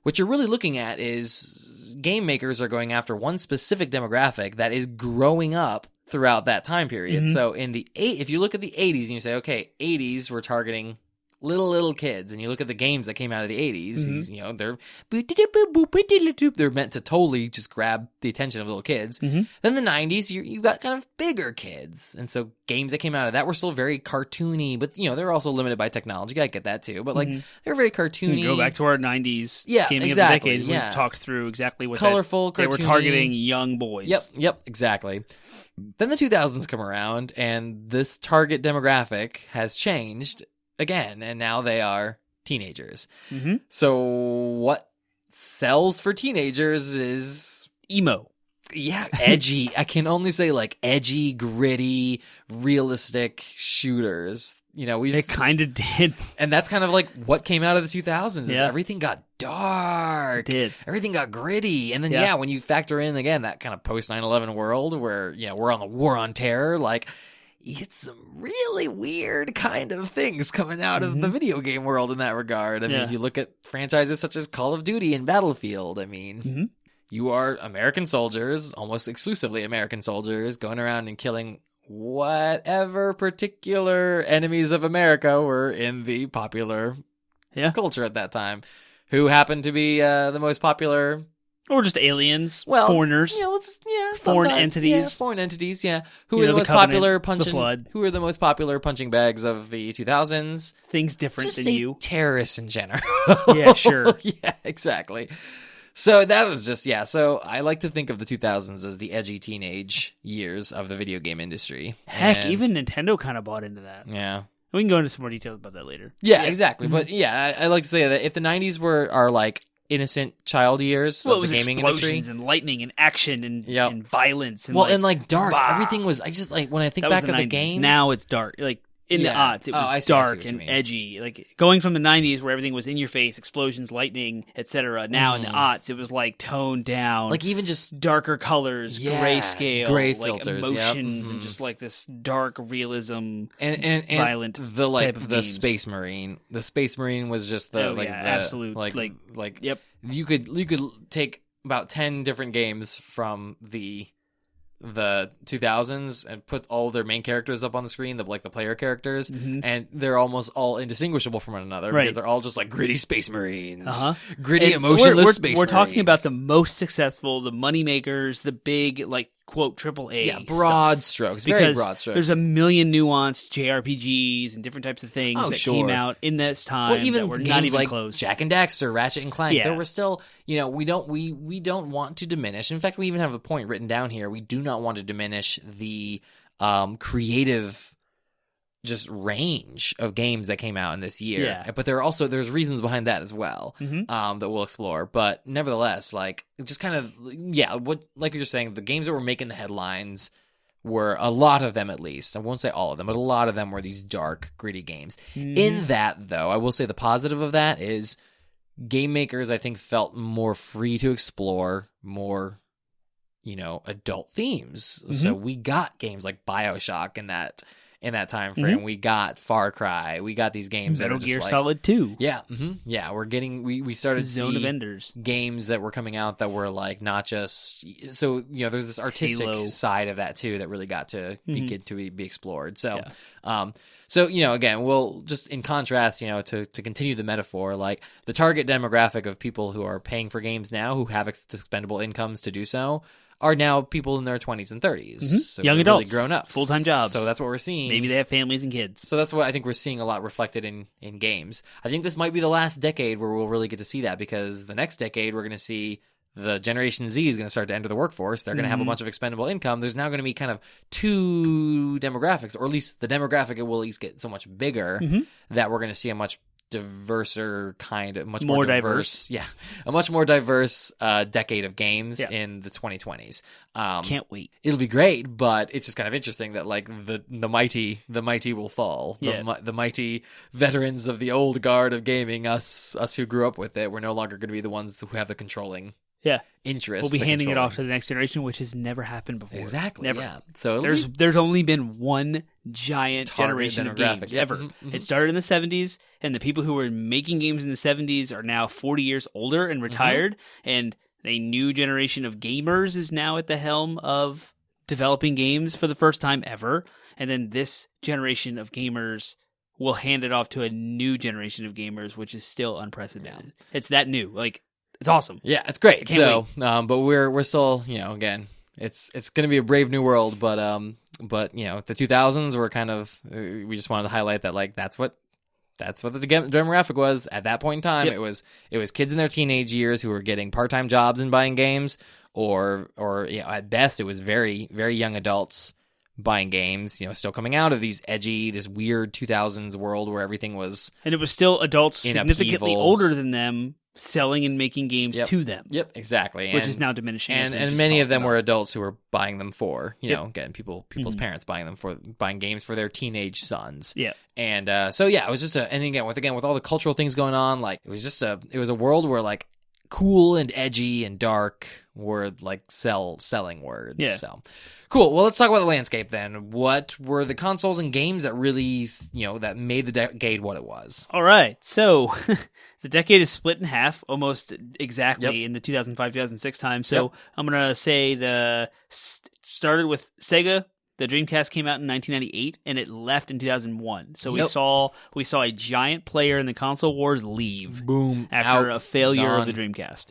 what you're really looking at is game makers are going after one specific demographic that is growing up throughout that time period. So if you look at the 80s and you say, okay, 80s, we're targeting little kids, and you look at the games that came out of the 80s, they're meant to totally just grab the attention of little kids. Then the 90s, you've got kind of bigger kids, and so games that came out of that were still very cartoony, but they're also limited by technology. I get that too, but like they're very cartoony.
Go back to our 90s gaming
exactly,
of the decades. We've talked through exactly what
colorful,
they were targeting young boys.
Yep, exactly. Then the 2000s come around, and this target demographic has changed again, and now they are teenagers. So what sells for teenagers is
emo.
Yeah, edgy. I can only say like edgy, gritty, realistic shooters.
It kind of did.
And that's kind of like what came out of the 2000s. Is everything got dark.
It did.
Everything got gritty. And then, when you factor in, again, that kind of post 9/11 world where, we're on the war on terror, like, it's some really weird kind of things coming out of the video game world in that regard. I mean, if you look at franchises such as Call of Duty and Battlefield, I mean, you are American soldiers, almost exclusively American soldiers, going around and killing whatever particular enemies of America were in the popular culture at that time, who happened to be the most popular.
Or just aliens, foreigners, foreign entities.
Who are the most popular punching? Who are the most popular punching bags of the 2000s?
Things different
just
than you.
Terrorists in general.
Yeah, sure.
Yeah, exactly. So that was just So I like to think of the 2000s as the edgy teenage years of the video game industry.
Heck, even Nintendo kind of bought into that.
Yeah.
We can go into some more details about that later.
Yeah, exactly. But I like to say that if the 90s are like innocent child years of the gaming industry,
and lightning and action and violence and
and like dark. Everything was. I just like when I think back of the games.
Now it's dark. Like in the aughts, it was dark and edgy. Like going from the 90s where everything was in your face, explosions, lightning, etc. Now in the aughts, it was like toned down,
like even just
darker colors, grayscale,
gray
like
filters,
emotions, and just like this dark realism
and
violent
type of
the
games. Space Marine. The Space Marine was just the
absolute
yep. You could take about 10 different games from the 2000s and put all their main characters up on the screen, the player characters, and they're almost all indistinguishable from one another because they're all just like gritty Space Marines, gritty, emotionless Space Marines.
We're talking about the most successful, the money makers, the big quote AAA
broad strokes, very broad strokes.
There's a million nuanced JRPGs and different types of things that came out in this time.
Well, even
that were
games
not even
like
close.
Jak and Daxter, Ratchet and Clank, there were still, we don't want to diminish. In fact, we even have a point written down here. We do not want to diminish the creative just range of games that came out in this year.
Yeah.
But there's reasons behind that as well, that we'll explore. But nevertheless, just kind of, what, like you're saying, the games that were making the headlines were, a lot of them at least, I won't say all of them, but a lot of them were these dark, gritty games. In that, though, I will say the positive of that is game makers, I think, felt more free to explore more, adult themes.
Mm-hmm.
So we got games like BioShock in that time frame.
Mm-hmm.
We got Far Cry. We got these games
Metal
that are
Gear
just
Solid 2.
Yeah, yeah. We're getting we started
Zone of
see
Enders.
games that were coming out that were like not just so there's this artistic
Halo.
side of that too that really got to
Mm-hmm.
be explored. So,
Yeah.
So again, we'll just in contrast, to continue the metaphor, like the target demographic of people who are paying for games now, who have expendable incomes to do so, are now people in their 20s and 30s.
Mm-hmm.
So
Young
they're
adults,
really grown up,
full-time jobs.
So that's what we're seeing.
Maybe they have families and kids.
So that's what I think we're seeing a lot reflected in games. I think this might be the last decade where we'll really get to see that, because the next decade we're going to see the Generation Z is going to start to enter the workforce. They're going to have a bunch of expendable income. There's now going to be kind of two demographics, or at least the demographic will at least get so much bigger that we're going to see a much diverser kind of much more diverse. Yeah, a much more diverse decade of games in the 2020s.
Can't wait.
It'll be great, but it's just kind of interesting that like the mighty will fall. The mighty veterans of the old guard of gaming, us who grew up with it, we're no longer going to be the ones who have the controlling interest.
We'll be handing it off to the next generation, which has never happened before.
Exactly.
Never.
Yeah. So
there's only been one giant
Target
generation of
demographic.
games
Yep.
ever. It started in the 70s, and the people who were making games in the 70s are now 40 years older and retired, and a new generation of gamers is now at the helm of developing games for the first time ever. And then this generation of gamers will hand it off to a new generation of gamers, which is still unprecedented. Yeah. It's that new. Like, it's awesome.
Yeah, it's great. So, but we're still, again, it's going to be a brave new world, but the 2000s were kind of, we just wanted to highlight that, like, that's what the demographic was at that point in time.
Yep.
It was kids in their teenage years who were getting part-time jobs and buying games, or at best it was very, very young adults buying games, still coming out of this weird 2000s world where everything was,
and it was still adults significantly
upheaval.
Older than them selling and making games to them.
Yep, exactly.
Which is now diminishing.
And many of them were adults who were buying them for, again, people's parents buying games for their teenage sons.
Yeah.
And it was just and again with all the cultural things going on, like it was a world where like cool and edgy and dark were like selling words. Yeah. So cool. Well, let's talk about the landscape then. What were the consoles and games that really, that made the decade what it was?
All right. So the decade is split in half almost exactly in the 2005-2006 time. So I'm going to say started with Sega. The Dreamcast came out in 1998 and it left in 2001. So we saw a giant player in the console wars leave.
Boom.
After a failure of the Dreamcast.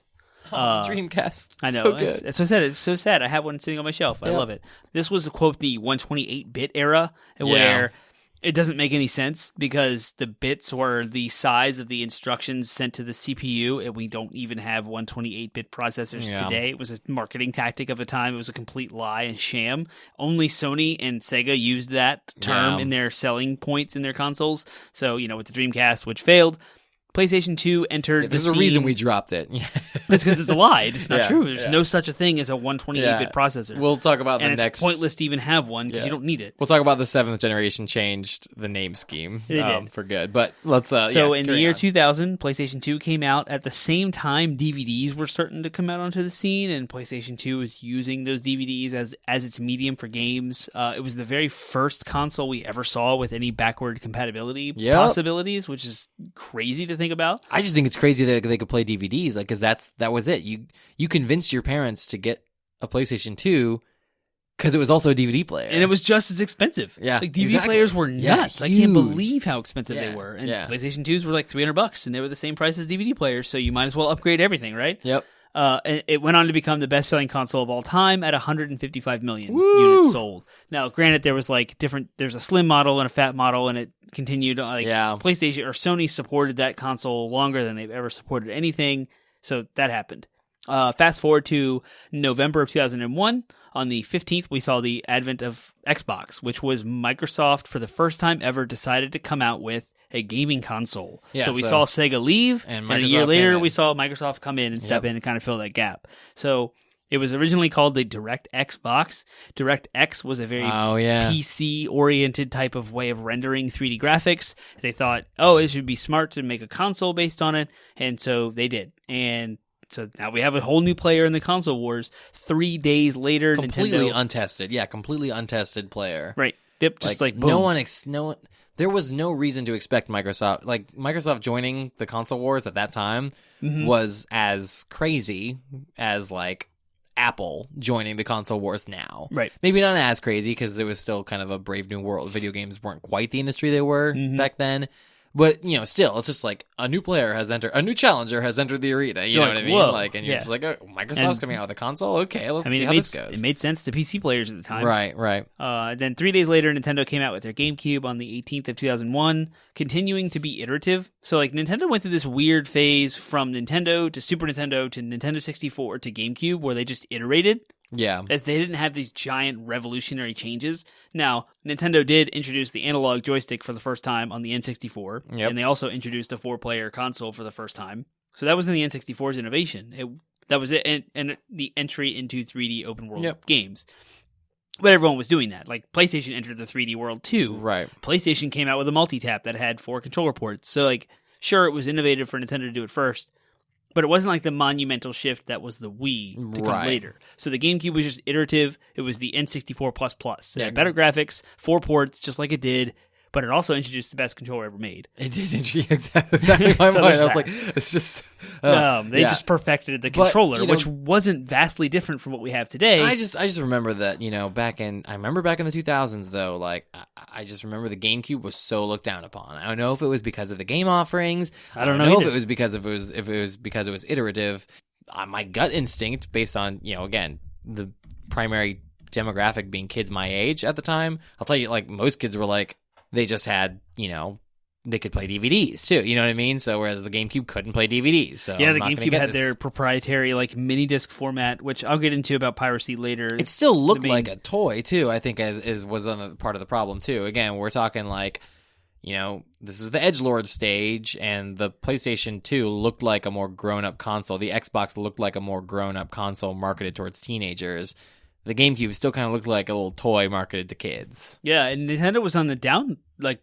Dreamcast.
I know.
So good.
It's so sad. It's so sad. I have one sitting on my shelf. I love it. This was, quote, the 128-bit era where it doesn't make any sense because the bits were the size of the instructions sent to the CPU, and we don't even have 128-bit processors today. It was a marketing tactic of the time. It was a complete lie and sham. Only Sony and Sega used that term in their selling points in their consoles. So, with the Dreamcast, which failed, PlayStation 2 entered the scene.
There's a reason we dropped it.
It's because it's a lie. It's not true. There's no such a thing as a 128-bit processor.
We'll talk about
and it's pointless to even have one because you don't need it.
We'll talk about the 7th generation changed the name scheme for good. But let's
So in the year 2000, PlayStation 2 came out. At the same time, DVDs were starting to come out onto the scene, and PlayStation 2 was using those DVDs as its medium for games. It was the very first console we ever saw with any backward compatibility possibilities, which is crazy to think about.
I just think it's crazy that they could play DVDs, like, because that was it. You convinced your parents to get a PlayStation 2 because it was also a DVD player,
and it was just as expensive.
Yeah,
like DVD players were nuts. I can't believe how expensive they were. And PlayStation 2s were like $300, and they were the same price as DVD players. So you might as well upgrade everything, right?
Yep.
And it went on to become the best-selling console of all time at 155 million units sold. Now, granted, there was there's a slim model and a fat model, and it continued. PlayStation or Sony supported that console longer than they've ever supported anything, so that happened. Fast forward to November of 2001. On the 15th, we saw the advent of Xbox, which was Microsoft for the first time ever decided to come out with a gaming console. So we saw Sega leave, and a year later we saw Microsoft come in and step in and kind of fill that gap. So It was originally called the DirectX box. DirectX was a very PC-oriented type of way of rendering 3D graphics. They thought, it should be smart to make a console based on it, and so they did. And so now we have a whole new player in the console wars. 3 days later,
completely
Nintendo...
untested. Yeah, completely untested player.
Right. Yep, just like boom.
No one... There was no reason to expect Microsoft... Like, Microsoft joining the console wars at that time was as crazy as, like, Apple joining the console wars now.
Right.
Maybe not as crazy, because it was still kind of a brave new world. Video games weren't quite the industry they were back then. But, still, it's just like a new challenger has entered the arena. You know what I mean?
Whoa.
Like, and you're just like, Microsoft's coming out with a console? Okay, let's see how this goes.
It made sense to PC players at the time.
Right.
Then 3 days later, Nintendo came out with their GameCube on the 18th of 2001, continuing to be iterative. So, like, Nintendo went through this weird phase from Nintendo to Super Nintendo to Nintendo 64 to GameCube where they just iterated.
Yeah.
As they didn't have these giant revolutionary changes. Now, Nintendo did introduce the analog joystick for the first time on the N64.
Yep.
And they also introduced a 4-player console for the first time. So that was in the N64's innovation. That was it. And the entry into 3D open world games. But everyone was doing that. Like, PlayStation entered the 3D world too.
Right.
PlayStation came out with a multi-tap that had 4 controller ports. So, like, sure, it was innovative for Nintendo to do it first. But it wasn't like the monumental shift that was the Wii to come later. So the GameCube was just iterative. It was the N64++. It had better graphics, 4 ports, just like it did. But it also introduced the best controller ever made.
It did introduce exactly my
So
mind. I
there's
was like, it's just...
they just perfected the controller, which wasn't vastly different from what we have today.
I just remember that, back in the 2000s, though, like, I just remember the GameCube was so looked down upon. I don't know if it was because of the game offerings.
I don't know
if it was because it was iterative. My gut instinct, based on, again, the primary demographic being kids my age at the time, I'll tell you, like, most kids were like, they just had, they could play DVDs too. You know what I mean? So whereas the GameCube couldn't play DVDs. So
yeah, the GameCube had their proprietary like mini disc format, which I'll get into about piracy later.
It still looked like a toy too. I think was on the part of the problem too. Again, we're talking like, this was the edgelord stage, and the PlayStation 2 looked like a more grown up console. The Xbox looked like a more grown up console marketed towards teenagers. The GameCube still kind of looked like a little toy marketed to kids.
Yeah, and Nintendo was on the down, like,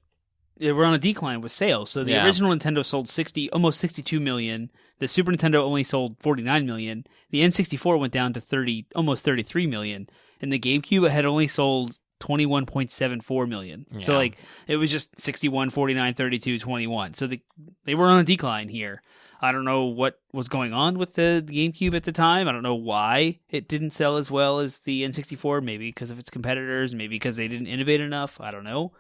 they were on a decline with sales. So the original Nintendo sold almost 62 million. The Super Nintendo only sold 49 million. The N64 went down to almost 33 million. And the GameCube had only sold 21.74 million. Yeah. So, like, it was just 61, 49, 32, 21. So they were on a decline here. I don't know what was going on with the GameCube at the time. I don't know why it didn't sell as well as the N64. Maybe because of its competitors. Maybe because they didn't innovate enough. I don't know.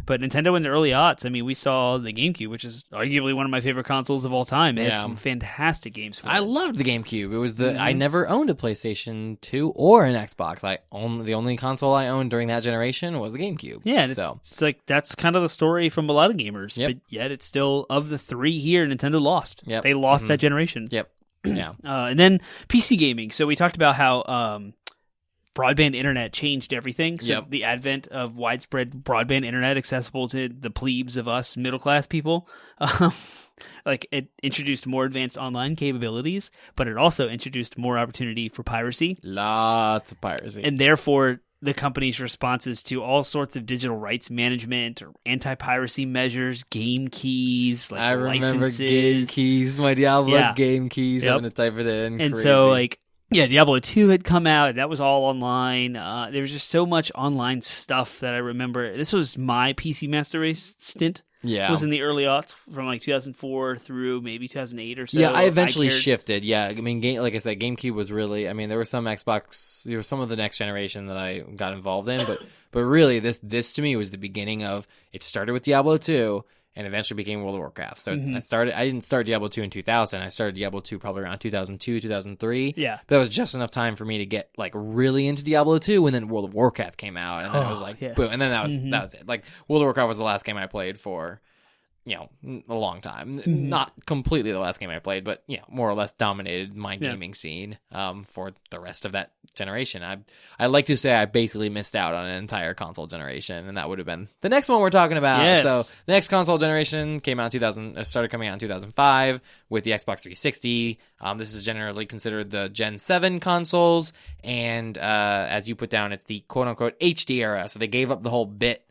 But Nintendo in the early aughts, I mean, we saw the GameCube, which is arguably one of my favorite consoles of all time. It had some fantastic games for it.
I loved the GameCube. It was I never owned a PlayStation 2 or an Xbox. The only console I owned during that generation was the GameCube.
Yeah, and it's like that's kind of the story from a lot of gamers. Yep. But yet it's still, of the 3 here, Nintendo lost.
Yep.
They lost that generation.
Yep. Yeah.
And then PC gaming. So we talked about how broadband internet changed everything. So the advent of widespread broadband internet accessible to the plebes of us middle-class people, like it introduced more advanced online capabilities, but it also introduced more opportunity for piracy.
Lots of piracy.
And therefore, the company's responses to all sorts of digital rights management or anti-piracy measures, game keys, like
I remember
licenses.
Game keys, my Diablo game keys, having to type it in.
And
crazy.
so, like, Diablo 2 had come out, and that was all online. There was just so much online stuff that I remember. This was my PC Master Race stint.
Yeah.
It was in the early aughts, from like 2004 through maybe 2008 or so.
Yeah, I eventually shifted. Yeah, I mean, like I said, GameCube was really, I mean, there was some Xbox, there was some of the next generation that I got involved in, but really, this to me was the beginning of, it started with Diablo 2, and eventually became World of Warcraft. So I didn't start Diablo 2 in 2000. I started Diablo 2 probably around 2002, 2003.
Yeah.
But that was just enough time for me to get like really into Diablo 2, and then World of Warcraft came out, and then it was like, boom. And then that was it. Like, World of Warcraft was the last game I played for a long time. Not completely the last game I played, but more or less dominated my gaming scene for the rest of that generation. I like to say I basically missed out on an entire console generation, and that would have been the next one we're talking about.
Yes.
So the next console generation started coming out in 2005 with the Xbox 360. This is generally considered the Gen 7 consoles, and as you put down, it's the quote-unquote HD era, so they gave up the whole bit.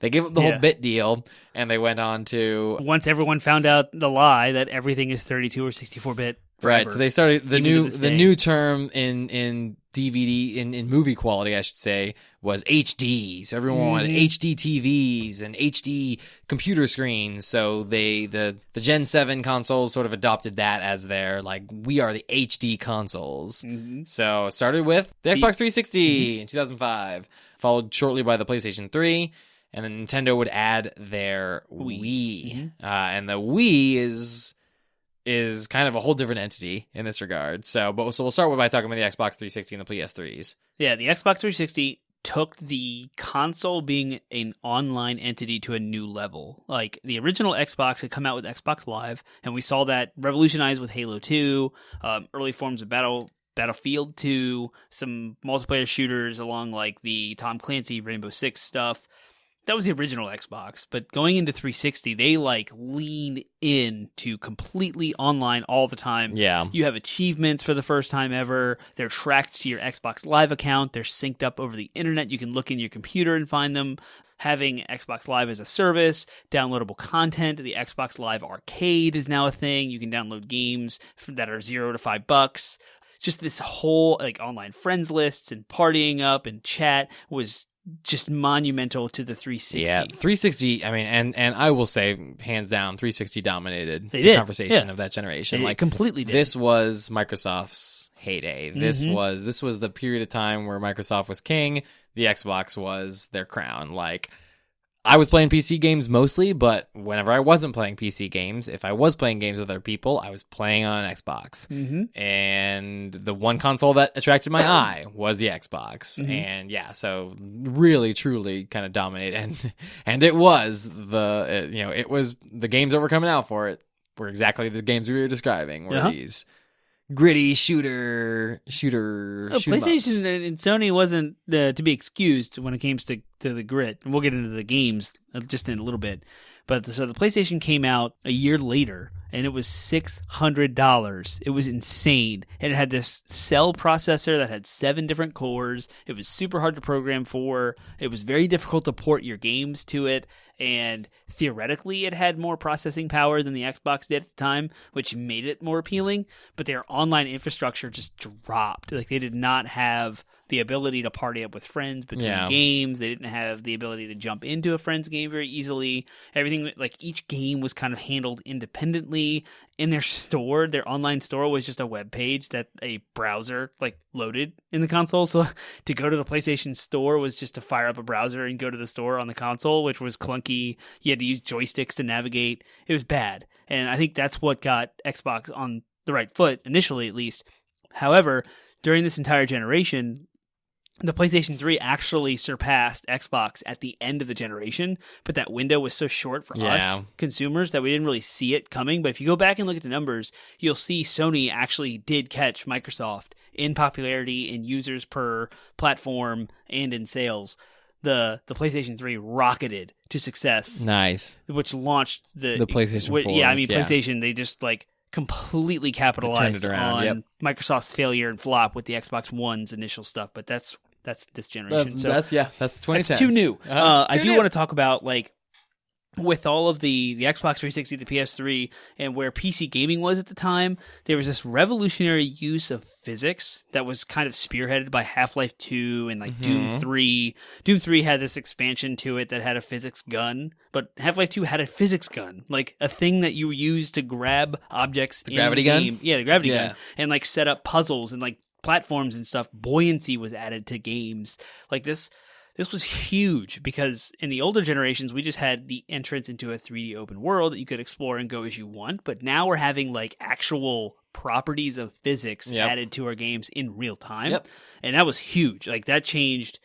They gave up the whole bit deal, and they went on to...
Once everyone found out the lie that everything is 32 or 64-bit forever,
right, so they started the new term in DVD, in movie quality, I should say, was HD. So everyone wanted HD TVs and HD computer screens. So the Gen 7 consoles sort of adopted that as their, we are the HD consoles. So it started with the Xbox 360 in 2005, followed shortly by the PlayStation 3. And then Nintendo would add their Wii. And the Wii is kind of a whole different entity in this regard. So we'll start by talking about the Xbox 360 and the PS3s.
Yeah, the Xbox 360 took the console being an online entity to a new level. Like, the original Xbox had come out with Xbox Live, and we saw that revolutionized with Halo 2, early forms of Battlefield 2, some multiplayer shooters along the Tom Clancy Rainbow Six stuff. That was the original Xbox, but going into 360, they leaned into completely online all the time.
Yeah.
You have achievements for the first time ever. They're tracked to your Xbox Live account. They're synced up over the internet. You can look in your computer and find them. Having Xbox Live as a service, downloadable content. The Xbox Live Arcade is now a thing. You can download games that are $0 to $5. Just this whole online friends lists and partying up and chat was just monumental to the 360.
Yeah, 360, I mean, and I will say, hands down, 360 dominated
the
conversation of that generation.
It completely did.
This was Microsoft's heyday. This was the period of time where Microsoft was king, the Xbox was their crown. I was playing PC games mostly, but whenever I wasn't playing PC games, if I was playing games with other people, I was playing on an Xbox. And the one console that attracted my eye was the Xbox. And so really, truly kind of dominated. And it was it was the games that were coming out for it were exactly the games we were describing, were these gritty shooter
PlayStation and Sony wasn't to be excused when it came to the grit. And we'll get into the games just in a little bit. But so the PlayStation came out a year later, and it was $600. It was insane. And it had this cell processor that had 7 different cores. It was super hard to program for. It was very difficult to port your games to it. And theoretically, it had more processing power than the Xbox did at the time, which made it more appealing. But their online infrastructure just dropped. They did not have the ability to party up with friends between games. They didn't have the ability to jump into a friend's game very easily. Everything, each game was kind of handled independently. In their store, their online store was just a web page that a browser loaded in the console. So to go to the PlayStation Store was just to fire up a browser and go to the store on the console, which was clunky. You had to use joysticks to navigate. It was bad. And I think that's what got Xbox on the right foot, initially at least. However, during this entire generation, the PlayStation 3 actually surpassed Xbox at the end of the generation, but that window was so short for us consumers that we didn't really see it coming. But if you go back and look at the numbers, you'll see Sony actually did catch Microsoft in popularity, in users per platform, and in sales. The PlayStation 3 rocketed to success.
Nice.
Which launched the
PlayStation 4.
PlayStation, they just completely capitalized on Microsoft's failure and flop with the Xbox One's initial stuff, but that's this generation.
That's 2010.
That's too new. I do want to talk about with all of the Xbox 360, the PS3, and where PC gaming was at the time, there was this revolutionary use of physics that was kind of spearheaded by Half-Life 2 and Doom 3. Doom 3 had this expansion to it that had a physics gun, but Half-Life 2 had a physics gun, a thing that you use to grab objects in
gravity
the game.
Gun?
Yeah, the gravity gun. And set up puzzles and platforms and stuff. Buoyancy was added to games. This was huge because in the older generations, we just had the entrance into a 3D open world that you could explore and go as you want. But now we're having actual properties of physics added to our games in real time. And that was huge. That changed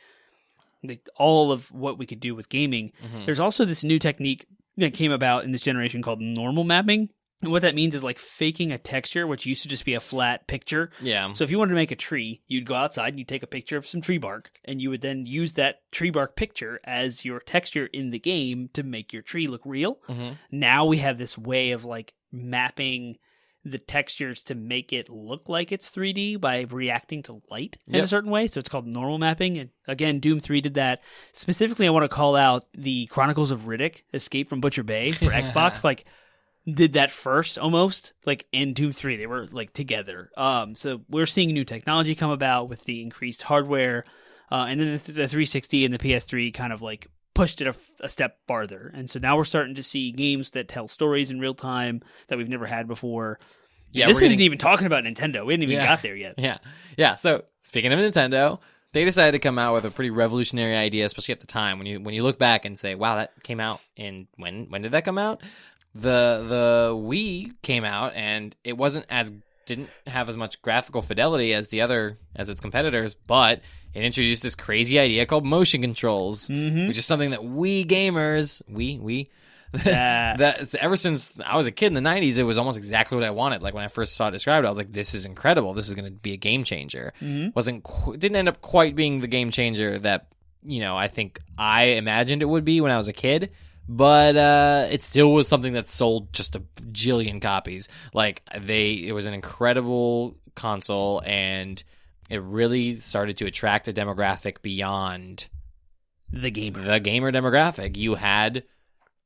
all of what we could do with gaming. There's also this new technique that came about in this generation called normal mapping. And what that means is like faking a texture, which used to just be a flat picture.
Yeah.
So if you wanted to make a tree, you'd go outside and you'd take a picture of some tree bark, and you would then use that tree bark picture as your texture in the game to make your tree look real.
Mhm.
Now we have this way of like mapping the textures to make it look like it's 3D by reacting to light in a certain way. So it's called normal mapping. And again, Doom 3 did that. Specifically, I want to call out the Chronicles of Riddick, Escape from Butcher Bay for Xbox. Like, did that first almost, like in Doom 3. They were like together. So we're seeing new technology come about with the increased hardware. And then the 360 and the PS3 kind of like pushed it a step farther. And so now we're starting to see games that tell stories in real time that we've never had before. Yeah, this isn't even talking about Nintendo. We hadn't even got there yet.
Yeah. So speaking of Nintendo, they decided to come out with a pretty revolutionary idea, especially at the time. When you look back and say, wow, that came out in when did that come out? The Wii came out and it didn't have as much graphical fidelity as its competitors, but it introduced this crazy idea called motion controls, which is something that Wii gamers, that ever since I was a kid in the 90s, it was almost exactly what I wanted. Like when I first saw it described, I was like, this is incredible. This is going to be a game changer. Didn't end up quite being the game changer that, I think I imagined it would be when I was a kid. But it still was something that sold just a jillion copies. Like it was an incredible console, and it really started to attract a demographic beyond
the gamer
demographic. You had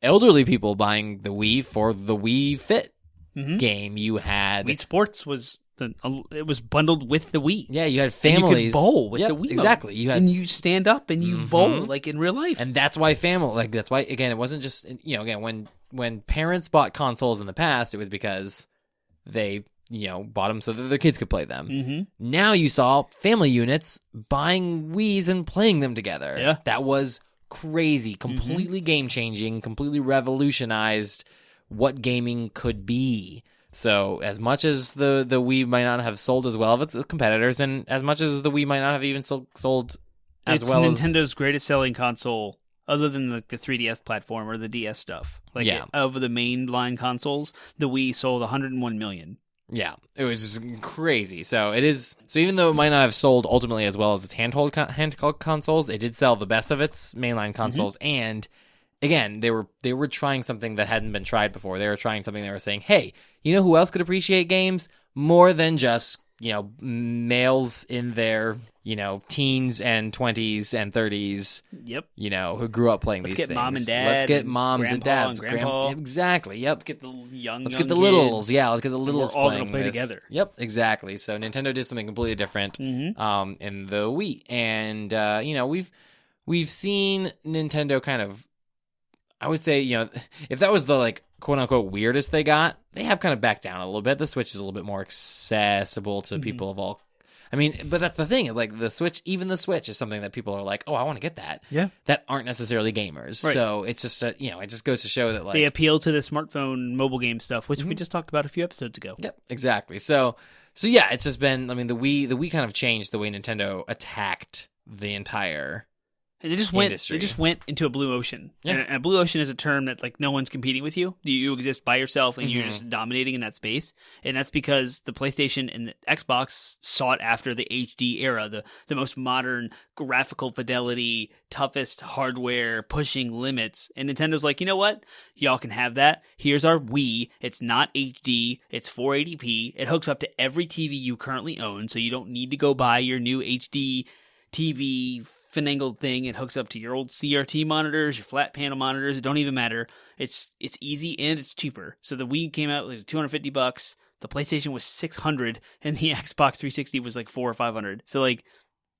elderly people buying the Wii for the Wii Fit game. You had
Wii Sports it was bundled with the Wii.
Yeah, you had families.
And you could bowl with the Wii.
Exactly.
And you stand up and you bowl like in real life.
And that's why that's why, again, it wasn't just, again, when parents bought consoles in the past, it was because they, bought them so that their kids could play them. Now you saw family units buying Wiis and playing them together.
Yeah.
That was crazy, completely game-changing, completely revolutionized what gaming could be. So as much as the Wii might not have sold as well as its competitors, and as much as the Wii might not have even sold as well as...
It's Nintendo's greatest selling console, other than the 3DS platform or the DS stuff. Of the mainline consoles, the Wii sold 101 million.
Yeah, it was just crazy. So it is. So even though it might not have sold ultimately as well as its handheld consoles, it did sell the best of its mainline consoles, and... Again, they were trying something that hadn't been tried before. They were trying something. They were saying, "Hey, you know who else could appreciate games more than just males in their teens and 20s and 30s?
Yep.
Who grew up playing these things.
Let's get mom and dad.
Let's get moms and dads.
And grandpa.
Exactly. Yep.
Let's get the young.
Let's
get
the
kids.
littles. Yeah. Let's get the littles.
We're all
playing
gonna play
this.
together.
Yep. Exactly. So Nintendo did something completely different in the Wii, and we've seen Nintendo kind of. I would say, if that was the quote unquote weirdest they got, they have kind of backed down a little bit. The Switch is a little bit more accessible to people of all. I mean, but that's the thing is the Switch, even the Switch is something that people are like, oh, I want to get that.
Yeah.
That aren't necessarily gamers.
Right.
So it's just, it just goes to show that
they appeal to the smartphone mobile game stuff, which we just talked about a few episodes ago.
Yep, exactly. So yeah, it's just been, the Wii kind of changed the way Nintendo attacked the entire
And they just went into a blue ocean.
Yeah.
And a blue ocean is a term that no one's competing with you. You exist by yourself and you're just dominating in that space. And that's because the PlayStation and the Xbox sought after the HD era, the most modern graphical fidelity, toughest hardware, pushing limits. And Nintendo's like, you know what? Y'all can have that. Here's our Wii. It's not HD. It's 480p. It hooks up to every TV you currently own, so you don't need to go buy your new HD TV finagled thing. It hooks up to your old CRT monitors, your flat panel monitors. It don't even matter. It's easy and it's cheaper. So the Wii came out like $250. The PlayStation was $600, and the Xbox 360 was like $400 or $500. So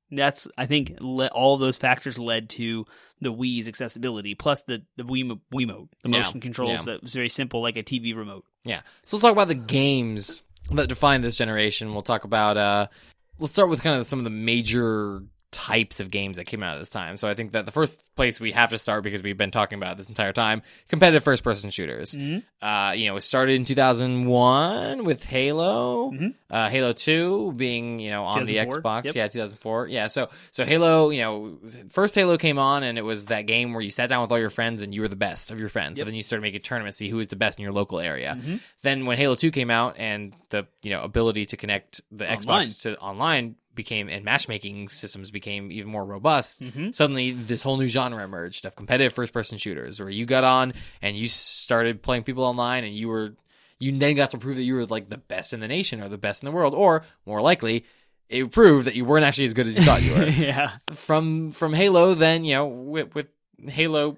that's, I think, all those factors led to the Wii's accessibility. Plus the Wiimote, the motion controls that was very simple, like a TV remote.
Yeah. So let's talk about the games that define this generation. We'll talk about. Let's start with kind of some of the major types of games that came out at this time. So I think that the first place we have to start, because we've been talking about it this entire time, competitive first-person shooters. It started in 2001 with Halo, Halo 2 being, on the Xbox.
Yep.
Yeah, 2004. Yeah, so Halo, first Halo came on, and it was that game where you sat down with all your friends and you were the best of your friends.
Yep.
So then you started making tournaments, see who was the best in your local area. Then when Halo 2 came out and the ability to connect the Xbox to online became, and matchmaking systems became even more robust, suddenly this whole new genre emerged of competitive first-person shooters, where you got on and you started playing people online, and you then got to prove that you were like the best in the nation or the best in the world, or more likely, it proved that you weren't actually as good as you thought you were.
Yeah.
From Halo, then with Halo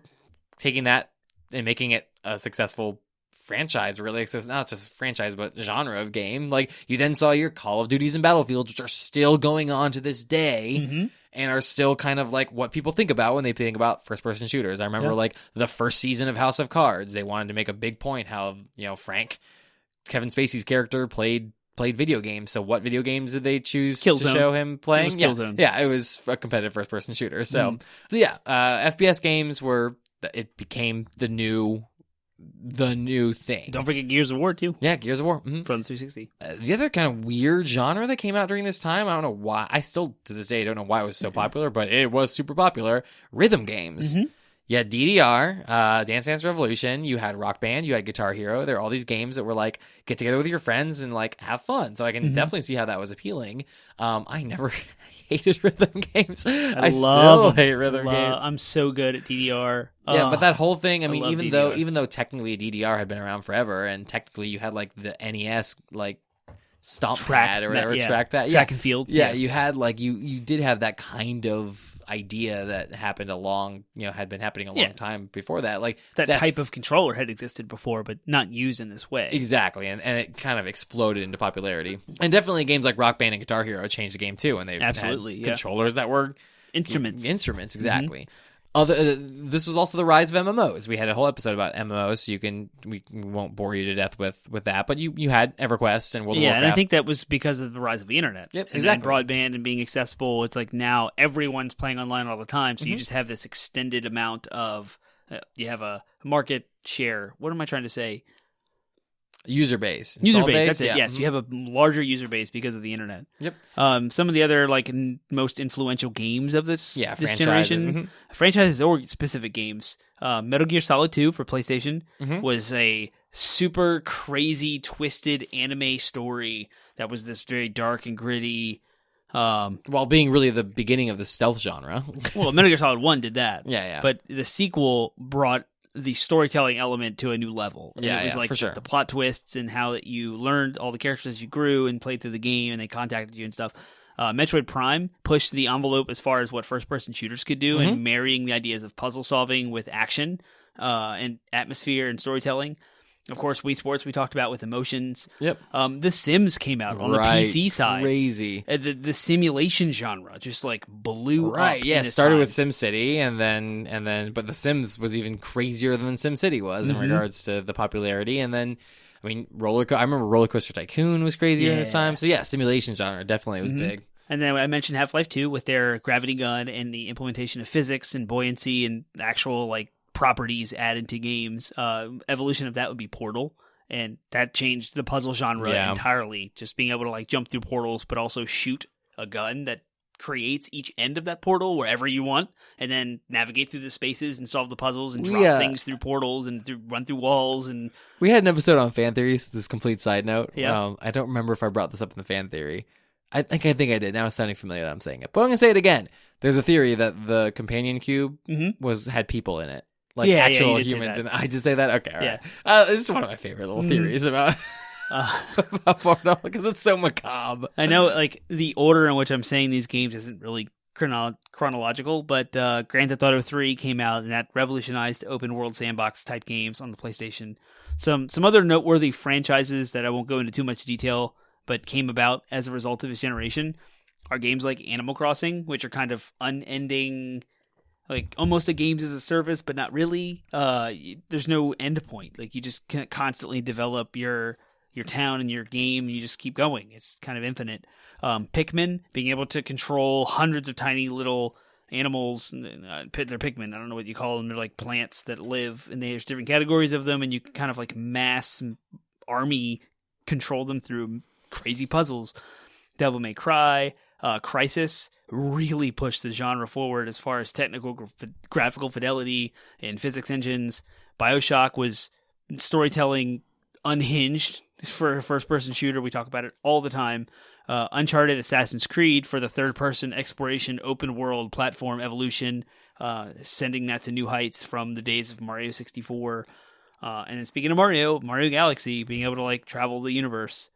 taking that and making it a successful franchise, really, it's not just franchise but genre of game. Like, you then saw your Call of Duties and Battlefields, which are still going on to this day, and are still kind of like what people think about when they think about first-person shooters. I remember like the first season of House of Cards, they wanted to make a big point how Frank, Kevin Spacey's character, played video games. So what video games did they choose to show him playing? It was a competitive first-person shooter. So FPS games became the new thing.
Don't forget Gears of War too.
Yeah, Gears of War.
From 360.
The other kind of weird genre that came out during this time, I don't know why. I still, to this day, don't know why it was so popular, but it was super popular. Rhythm games. You had DDR, Dance Dance Revolution. You had Rock Band. You had Guitar Hero. There were all these games that were like, get together with your friends and like have fun. So I can definitely see how that was appealing. I never hated rhythm games. I still hate rhythm games.
I'm so good at DDR.
Yeah, but that whole thing, I mean,
even
though technically a DDR had been around forever, and technically you had like the NES like stomp pad or whatever, trackpad.
Track and field.
Yeah, you had like you did have that kind of idea that happened had been happening a long time before that. Like
that type of controller had existed before, but not used in this way.
Exactly, and it kind of exploded into popularity. And definitely games like Rock Band and Guitar Hero changed the game too, and they had controllers that were
instruments,
exactly. This was also the rise of MMOs. We had a whole episode about MMOs, so we won't bore you to death with that, but you had EverQuest and World of Warcraft.
And I think that was because of the rise of the internet.
Yep,
and
exactly.
Broadband and being accessible. It's like now everyone's playing online all the time, so you just have this extended amount of you have a market share. What am I trying to say?
User base.
That's it. Yes, you have a larger user base because of the internet.
Yep.
Some of the other most influential games of this generation,
franchises
or specific games. Metal Gear Solid 2 for PlayStation was a super crazy, twisted anime story that was this very dark and gritty.
While being really the beginning of the stealth genre.
Well, Metal Gear Solid 1 did that.
Yeah.
But the sequel brought the storytelling element to a new level. And it was like
for sure.
The plot twists and how you learned all the characters as you grew and played through the game and they contacted you and stuff. Metroid Prime pushed the envelope as far as what first-person shooters could do and marrying the ideas of puzzle solving with action and atmosphere and storytelling. Of course, Wii Sports we talked about with emotions.
Yep.
The Sims came out on the PC side.
Crazy.
The simulation genre just like blew up.
Yeah, it started with SimCity and then but The Sims was even crazier than SimCity was in regards to the popularity. And then I mean I remember Roller Coaster Tycoon was crazier this time. So yeah, simulation genre definitely was big.
And then I mentioned Half-Life 2 with their gravity gun and the implementation of physics and buoyancy and actual like properties added to games. Evolution of that would be Portal, and that changed the puzzle genre entirely. Just being able to like jump through portals, but also shoot a gun that creates each end of that portal wherever you want, and then navigate through the spaces and solve the puzzles and drop things through portals and run through walls. And
we had an episode on fan theories. This complete side note.
Yeah.
I don't remember if I brought this up in the fan theory. I think I did. Now it's sounding familiar that I'm saying it, but I'm gonna say it again. There's a theory that the companion cube had people in it. Like actual humans, and I did say that. Okay, all right. This is one of my favorite little theories about Portal because it's so macabre.
I know, like the order in which I'm saying these games isn't really chronological, but Grand Theft Auto 3 came out, and that revolutionized open world sandbox type games on the PlayStation. Some other noteworthy franchises that I won't go into too much detail, but came about as a result of this generation are games like Animal Crossing, which are kind of unending. Like almost a games as a service, but not really. There's no end point. Like you just constantly develop your your town and your game, and you just keep going. It's kind of infinite. Pikmin, being able to control hundreds of tiny little animals, they're Pikmin. I don't know what you call them. They're like plants that live, and there's different categories of them, and you can kind of like mass army control them through crazy puzzles. Devil May Cry, Crysis really pushed the genre forward as far as technical graphical fidelity and physics engines. BioShock was storytelling unhinged for a first-person shooter. We talk about it all the time. Uncharted, Assassin's Creed for the third-person exploration, open-world platform evolution, sending that to new heights from the days of Mario 64. And then speaking of Mario Galaxy, being able to like travel the universe.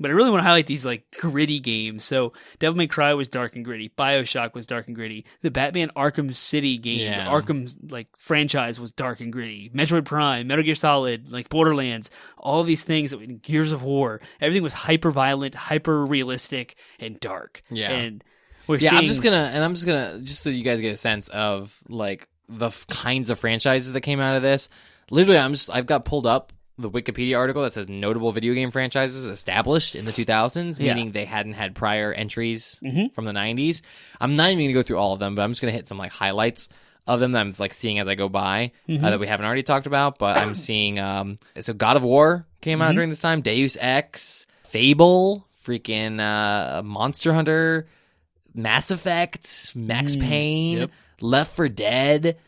But I really want to highlight these like gritty games. So Devil May Cry was dark and gritty. BioShock was dark and gritty. The Batman Arkham City game, the Arkham like franchise was dark and gritty. Metroid Prime, Metal Gear Solid, like Borderlands, all these things that Gears of War, everything was hyper violent, hyper realistic, and dark. Yeah. And
I'm just gonna just so you guys get a sense of like the kinds of franchises that came out of this. Literally, I've got pulled up the Wikipedia article that says notable video game franchises established in the 2000s, meaning they hadn't had prior entries from the 90s. I'm not even going to go through all of them, but I'm just going to hit some like highlights of them that I'm like seeing as I go by that we haven't already talked about. But I'm seeing so God of War came out during this time, Deus Ex, Fable, freaking Monster Hunter, Mass Effect, Max Payne. Left 4 Dead,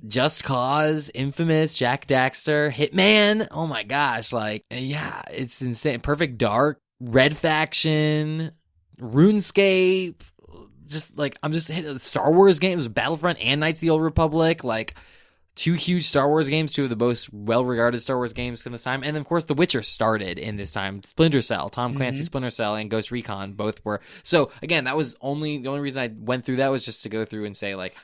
Just Cause, Infamous, Jack Daxter, Hitman. Oh my gosh, like, yeah, it's insane. Perfect Dark, Red Faction, RuneScape. Just like, I'm just hitting Star Wars games, Battlefront and Knights of the Old Republic. Like, 2 huge Star Wars games, 2 of the most well-regarded Star Wars games in this time. And of course, The Witcher started in this time. Splinter Cell, Tom Clancy's Splinter Cell, and Ghost Recon both were. So again, that was the only reason I went through that was just to go through and say like,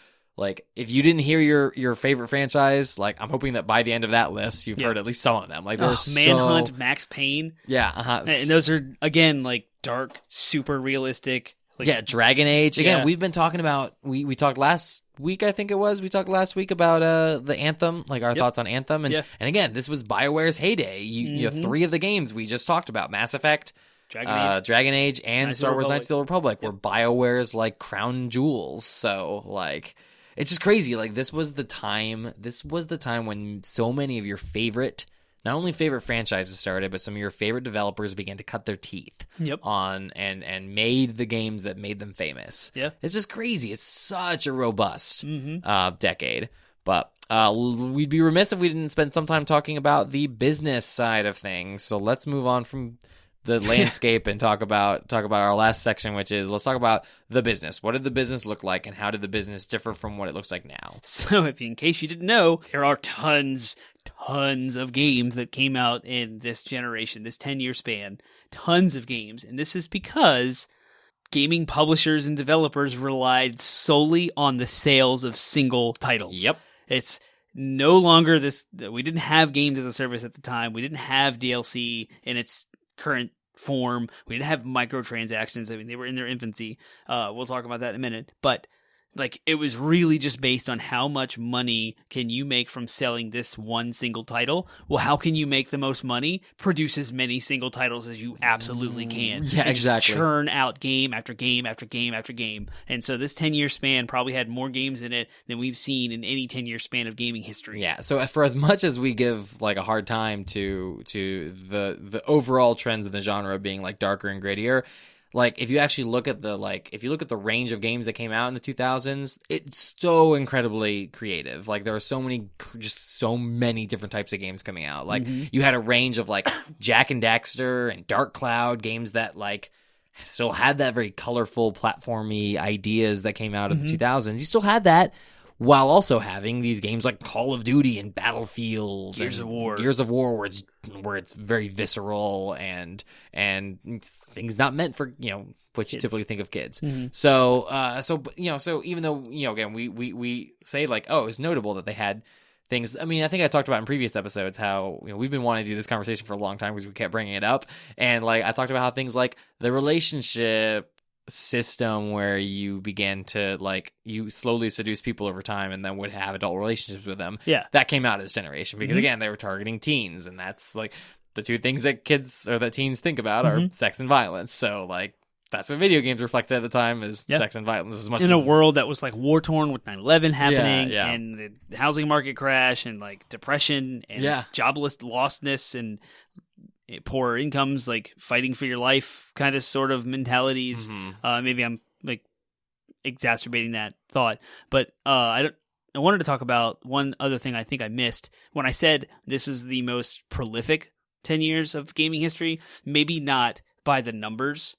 if you didn't hear your favorite franchise, like, I'm hoping that by the end of that list, you've heard at least some of them. Like, there's
Manhunt, Max Payne.
Yeah.
And those are, again, like, dark, super realistic. Like,
Dragon Age. Again, we've been talking about, we talked last week, I think it was. We talked last week about the Anthem, like our thoughts on Anthem. And again, this was BioWare's heyday. You know, 3 of the games we just talked about, Mass Effect, Dragon Age, and Star Wars Knights of the Old Republic, were BioWare's, like, crown jewels. So, like, it's just crazy. Like, this was the time when so many of your favorite, not only favorite franchises started, but some of your favorite developers began to cut their teeth on and made the games that made them famous. Yeah. It's just crazy. It's such a robust decade. But we'd be remiss if we didn't spend some time talking about the business side of things. So let's move on from the landscape and talk about our last section, which is, let's talk about the business. What did the business look like, and how did the business differ from what it looks like now?
So, in case you didn't know, there are tons of games that came out in this generation, this 10-year span. Tons of games. And this is because gaming publishers and developers relied solely on the sales of single titles. Yep. It's no longer this. We didn't have games as a service at the time. We didn't have DLC in its current form. We didn't have microtransactions. I mean, they were in their infancy. We'll talk about that in a minute. But like, it was really just based on how much money can you make from selling this one single title. Well, how can you make the most money? Produce as many single titles as you absolutely can.
Yeah, exactly.
Just churn out game after game after game after game. And so this 10-year span probably had more games in it than we've seen in any 10-year span of gaming history.
Yeah, so for as much as we give like a hard time to the overall trends in the genre being like darker and grittier, like, if you actually look at the range of games that came out in the 2000s, it's so incredibly creative. Like, there are so many different types of games coming out. Like, you had a range of like Jack and Daxter and Dark Cloud games that like still had that very colorful platformy ideas that came out of the 2000s. You still had that, while also having these games like Call of Duty and Battlefield,
Gears of War,
where it's very visceral and things not meant for, you know, what you typically think of kids. So even though, you know, again, we say like, oh, it's notable that they had things. I mean, I think I talked about in previous episodes how, you know, we've been wanting to do this conversation for a long time because we kept bringing it up, and like I talked about how things like the relationship system where you began to like, you slowly seduce people over time and then would have adult relationships with them. Yeah, that came out of this generation because again, they were targeting teens, and that's like, the two things that kids or that teens think about are sex and violence. So like that's what video games reflected at the time is sex and violence as much
in a world that was like war torn with 9/11 happening
Yeah.
and the housing market crash and like depression and jobless lostness and poor incomes, like fighting for your life kind of sort of mentalities. Maybe I'm like exacerbating that thought, but I wanted to talk about one other thing I think I missed when I said this is the most prolific 10 years of gaming history. Maybe not by the numbers,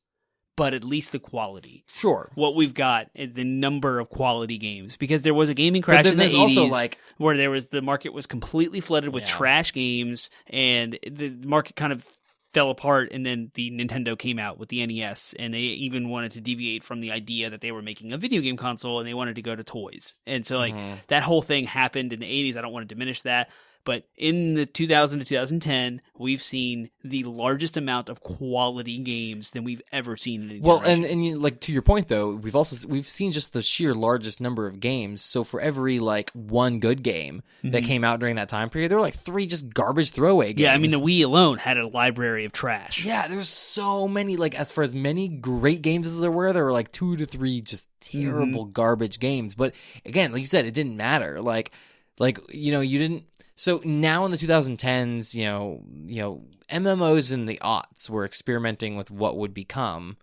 but at least the quality.
Sure.
What we've got is the number of quality games, because there was a gaming crash in the 80s
also like
where the market was completely flooded with trash games, and the market kind of fell apart, and then the Nintendo came out with the NES, and they even wanted to deviate from the idea that they were making a video game console, and they wanted to go to toys. And so like that whole thing happened in the 80s. I don't want to diminish that. But in the 2000 to 2010, we've seen the largest amount of quality games than we've ever seen in a generation.
And you, like to your point though, we've seen just the sheer largest number of games. So for every like one good game that came out during that time period, there were like 3 just garbage throwaway games.
Yeah, I mean the Wii alone had a library of trash.
Yeah, there was so many. Like as for as many great games as there were like 2 to 3 just terrible garbage games. But again, like you said, it didn't matter. Like you didn't. So now in the 2010s, MMOs in the aughts were experimenting with what would become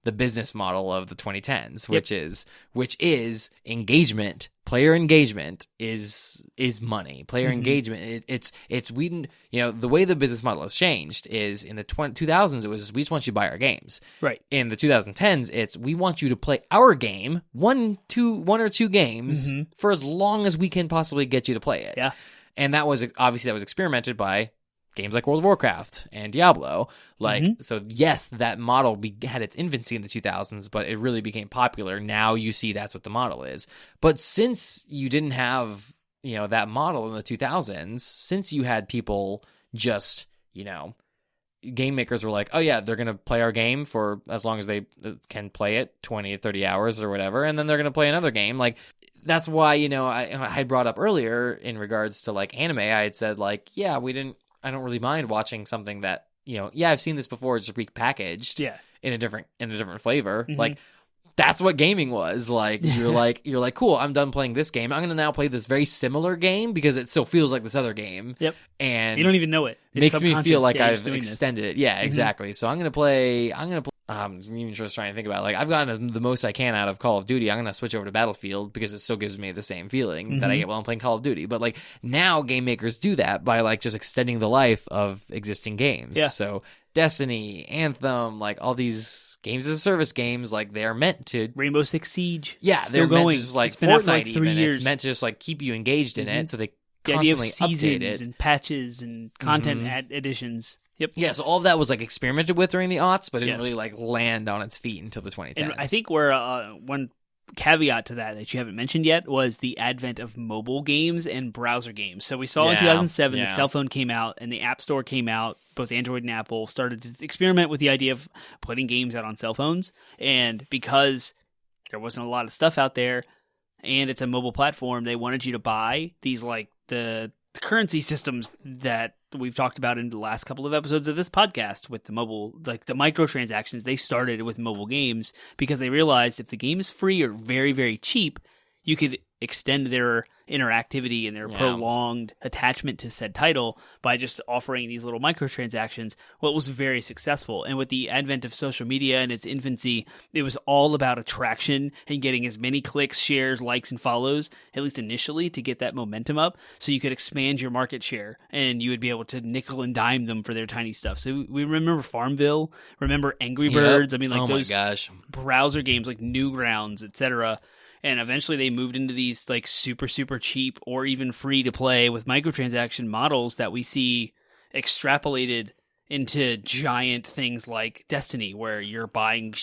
the business model of the 2010s, which is engagement. Player engagement is money. Player engagement. The way the business model has changed is in the 2000s it was we just want you to buy our games.
Right.
In the 2010s it's we want you to play our game, one or two games for as long as we can possibly get you to play it.
Yeah.
And that was experimented by games like World of Warcraft and Diablo. So yes, that model had its infancy in the 2000s, but it really became popular. Now you see that's what the model is. But since you didn't have, that model in the 2000s, since you had people just, game makers were like, oh yeah, they're going to play our game for as long as they can play it, 20 to 30 hours or whatever, and then they're going to play another game. Like, that's why, I had brought up earlier in regards to like anime, I had said like, yeah, I don't really mind watching something that, I've seen this before, just repackaged in a different flavor. Like that's what gaming was. Like you're like, cool, I'm done playing this game. I'm going to now play this very similar game because it still feels like this other game.
Yep.
And
you don't even know it. It's
makes me feel like
I've
extended it. Yeah, exactly. So I'm going to play I'm even just trying to think about it. Like I've gotten the most I can out of Call of Duty. I'm going to switch over to Battlefield because it still gives me the same feeling that I get while I'm playing Call of Duty. But like now game makers do that by like just extending the life of existing games.
Yeah.
So Destiny, Anthem, like all these games as a service games, like they're meant to
Rainbow Six Siege.
Yeah,
they're
meant to just like Fortnite
like 3
even.
years.
It's meant to just like keep you engaged in it so they
The idea of
constantly update
seasons
it.
and patches and content additions. Yep.
Yeah, so all of that was like experimented with during the aughts, but didn't really like land on its feet until the 2010s.
And I think where one caveat to that you haven't mentioned yet was the advent of mobile games and browser games. So we saw in 2007 the cell phone came out and the App Store came out. Both Android and Apple started to experiment with the idea of putting games out on cell phones. And because there wasn't a lot of stuff out there and it's a mobile platform, they wanted you to buy these like the currency systems that we've talked about in the last couple of episodes of this podcast with the mobile, like the microtransactions. They started with mobile games because they realized if the game is free or very, very cheap, you could extend their interactivity and their prolonged attachment to said title by just offering these little microtransactions. Well, it was very successful. And with the advent of social media and its infancy, it was all about attraction and getting as many clicks, shares, likes, and follows, at least initially, to get that momentum up so you could expand your market share and you would be able to nickel and dime them for their tiny stuff. So we remember Farmville, remember Angry Birds. I mean, like those browser games like Newgrounds, etc. And eventually they moved into these like super, super cheap or even free to play with microtransaction models that we see extrapolated into giant things like Destiny, where you're buying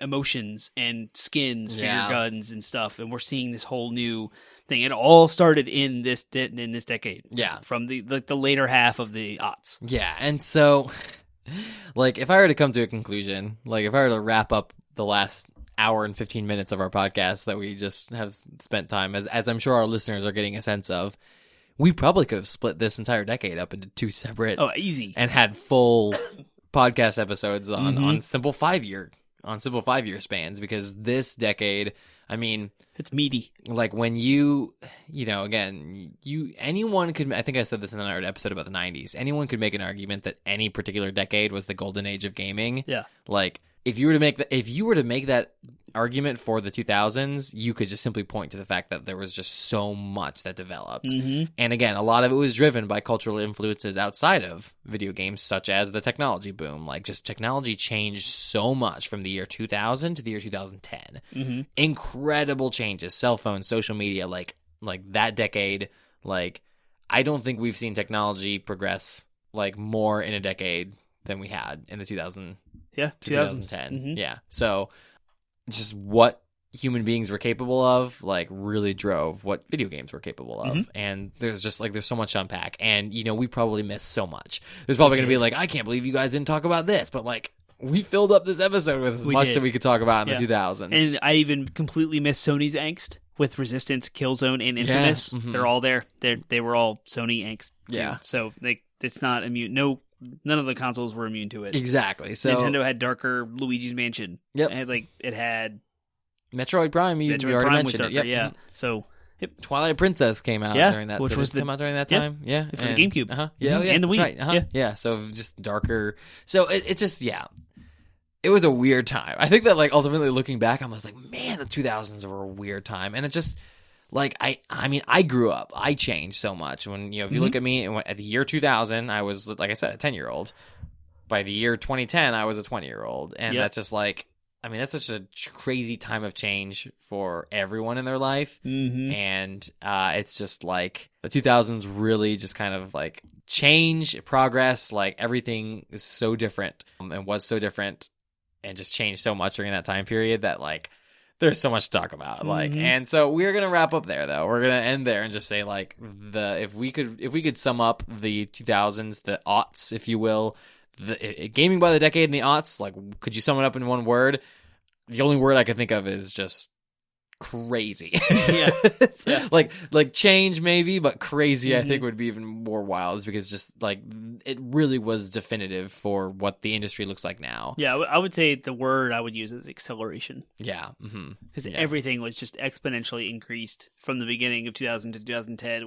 emotions and skins for your guns and stuff. And we're seeing this whole new thing. It all started in this decade.
Yeah.
From the later half of the aughts.
Yeah. And so like if I were to come to a conclusion, like if I were to wrap up the last hour and 15 minutes of our podcast that we just have spent time, as I'm sure our listeners are getting a sense of, we probably could have split this entire decade up into 2 separate
easy,
and had full podcast episodes on simple 5-year spans, because this decade, I mean,
it's meaty.
Like when again, anyone could, I think I said this in another episode about the 90s, anyone could make an argument that any particular decade was the golden age of gaming.
Yeah.
Like if you were to make that argument for the 2000s, you could just simply point to the fact that there was just so much that developed. And again, a lot of it was driven by cultural influences outside of video games, such as the technology boom. Like, just technology changed so much from the year 2000 to the year 2010. Incredible changes. Cell phones, social media, like that decade. Like, I don't think we've seen technology progress like more in a decade than we had in the 2010. Yeah. So just what human beings were capable of, like, really drove what video games were capable of. And there's so much to unpack. And, we probably missed so much. There's probably going to be like, I can't believe you guys didn't talk about this. But, like, we filled up this episode with as much that we could talk about in the 2000s.
And I even completely missed Sony's angst with Resistance, Killzone, and Infamous. They're all there. They were all Sony angst, too. Yeah. So, it's not immune. None of the consoles were immune to it.
Exactly. So
Nintendo had darker Luigi's Mansion.
Yep.
It had
Metroid Prime. You already mentioned it. Yep.
Yeah. So
Twilight Princess came out during that.
Which was
come out during that time. Yeah.
For the GameCube.
Yeah.
And the Wii.
Right. Yeah. So just darker. So it just it was a weird time. I think that, like, ultimately looking back, I was like, man, the 2000s were a weird time, and it just. Like, I mean, I grew up. I changed so much. When, if you look at me, at the year 2000, I was, like I said, a 10-year-old. By the year 2010, I was a 20-year-old. And that's just like, I mean, that's such a crazy time of change for everyone in their life. And it's just like, the 2000s really just kind of, like, change, progress, like, everything is so different and was so different and just changed so much during that time period that, like, there's so much to talk about, like, and so we're gonna wrap up there. Though we're gonna end there and just say, like, if we could sum up the 2000s, the aughts, if you will, the gaming by the decade and the aughts, like, could you sum it up in one word? The only word I can think of is just crazy. Yeah. like change maybe, but crazy I think would be even more wild, because just like it really was definitive for what the industry looks like now.
Yeah, I would say the word I would use is acceleration.
Yeah.
Because everything was just exponentially increased from the beginning of 2000 to 2010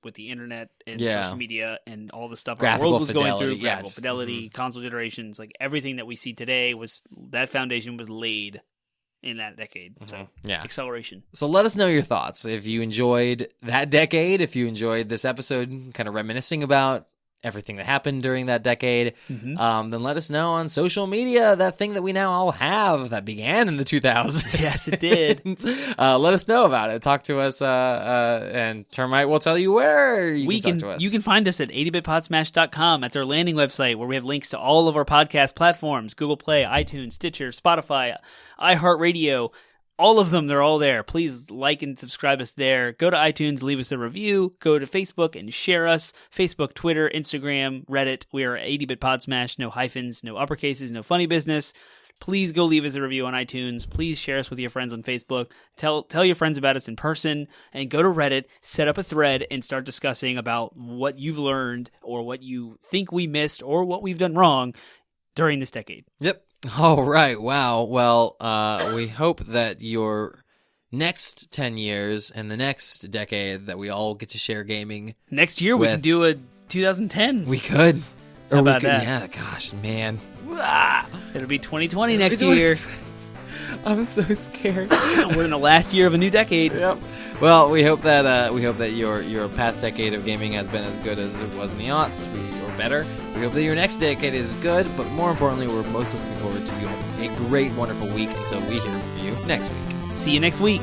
with the internet and social media and all the stuff our world was going through, graphical fidelity, console generations, like everything that we see today that foundation was laid in that decade. So, acceleration.
So let us know your thoughts. If you enjoyed that decade, if you enjoyed this episode kind of reminiscing about everything that happened during that decade, then let us know on social media, that thing that we now all have that began in the 2000s.
Yes, it did.
Let us know about it. Talk to us, and Termite will tell you where you can talk to us.
You can find us at 80bitpodsmash.com. That's our landing website where we have links to all of our podcast platforms: Google Play, iTunes, Stitcher, Spotify, iHeartRadio. All of them, they're all there. Please like and subscribe us there. Go to iTunes, leave us a review. Go to Facebook and share us. Facebook, Twitter, Instagram, Reddit. We are 80-bit Podsmash. No hyphens, no uppercases, no funny business. Please go leave us a review on iTunes. Please share us with your friends on Facebook. Tell your friends about us in person. And go to Reddit, set up a thread, and start discussing about what you've learned or what you think we missed or what we've done wrong during this decade.
Yep. All right. Wow. Well, we hope that your next 10 years and the next decade that we all get to share gaming.
Next year we can do a 2010s.
We could.
How about that?
Yeah. Gosh, man.
It'll be 2020 next year.
I'm so scared.
We're in the last year of a new decade.
Yep. Well, we hope that your past decade of gaming has been as good as it was in the aughts, or better. We hope that your next decade is good, but more importantly, we're most looking forward to you having a great, wonderful week until we hear from you next week.
See you next week.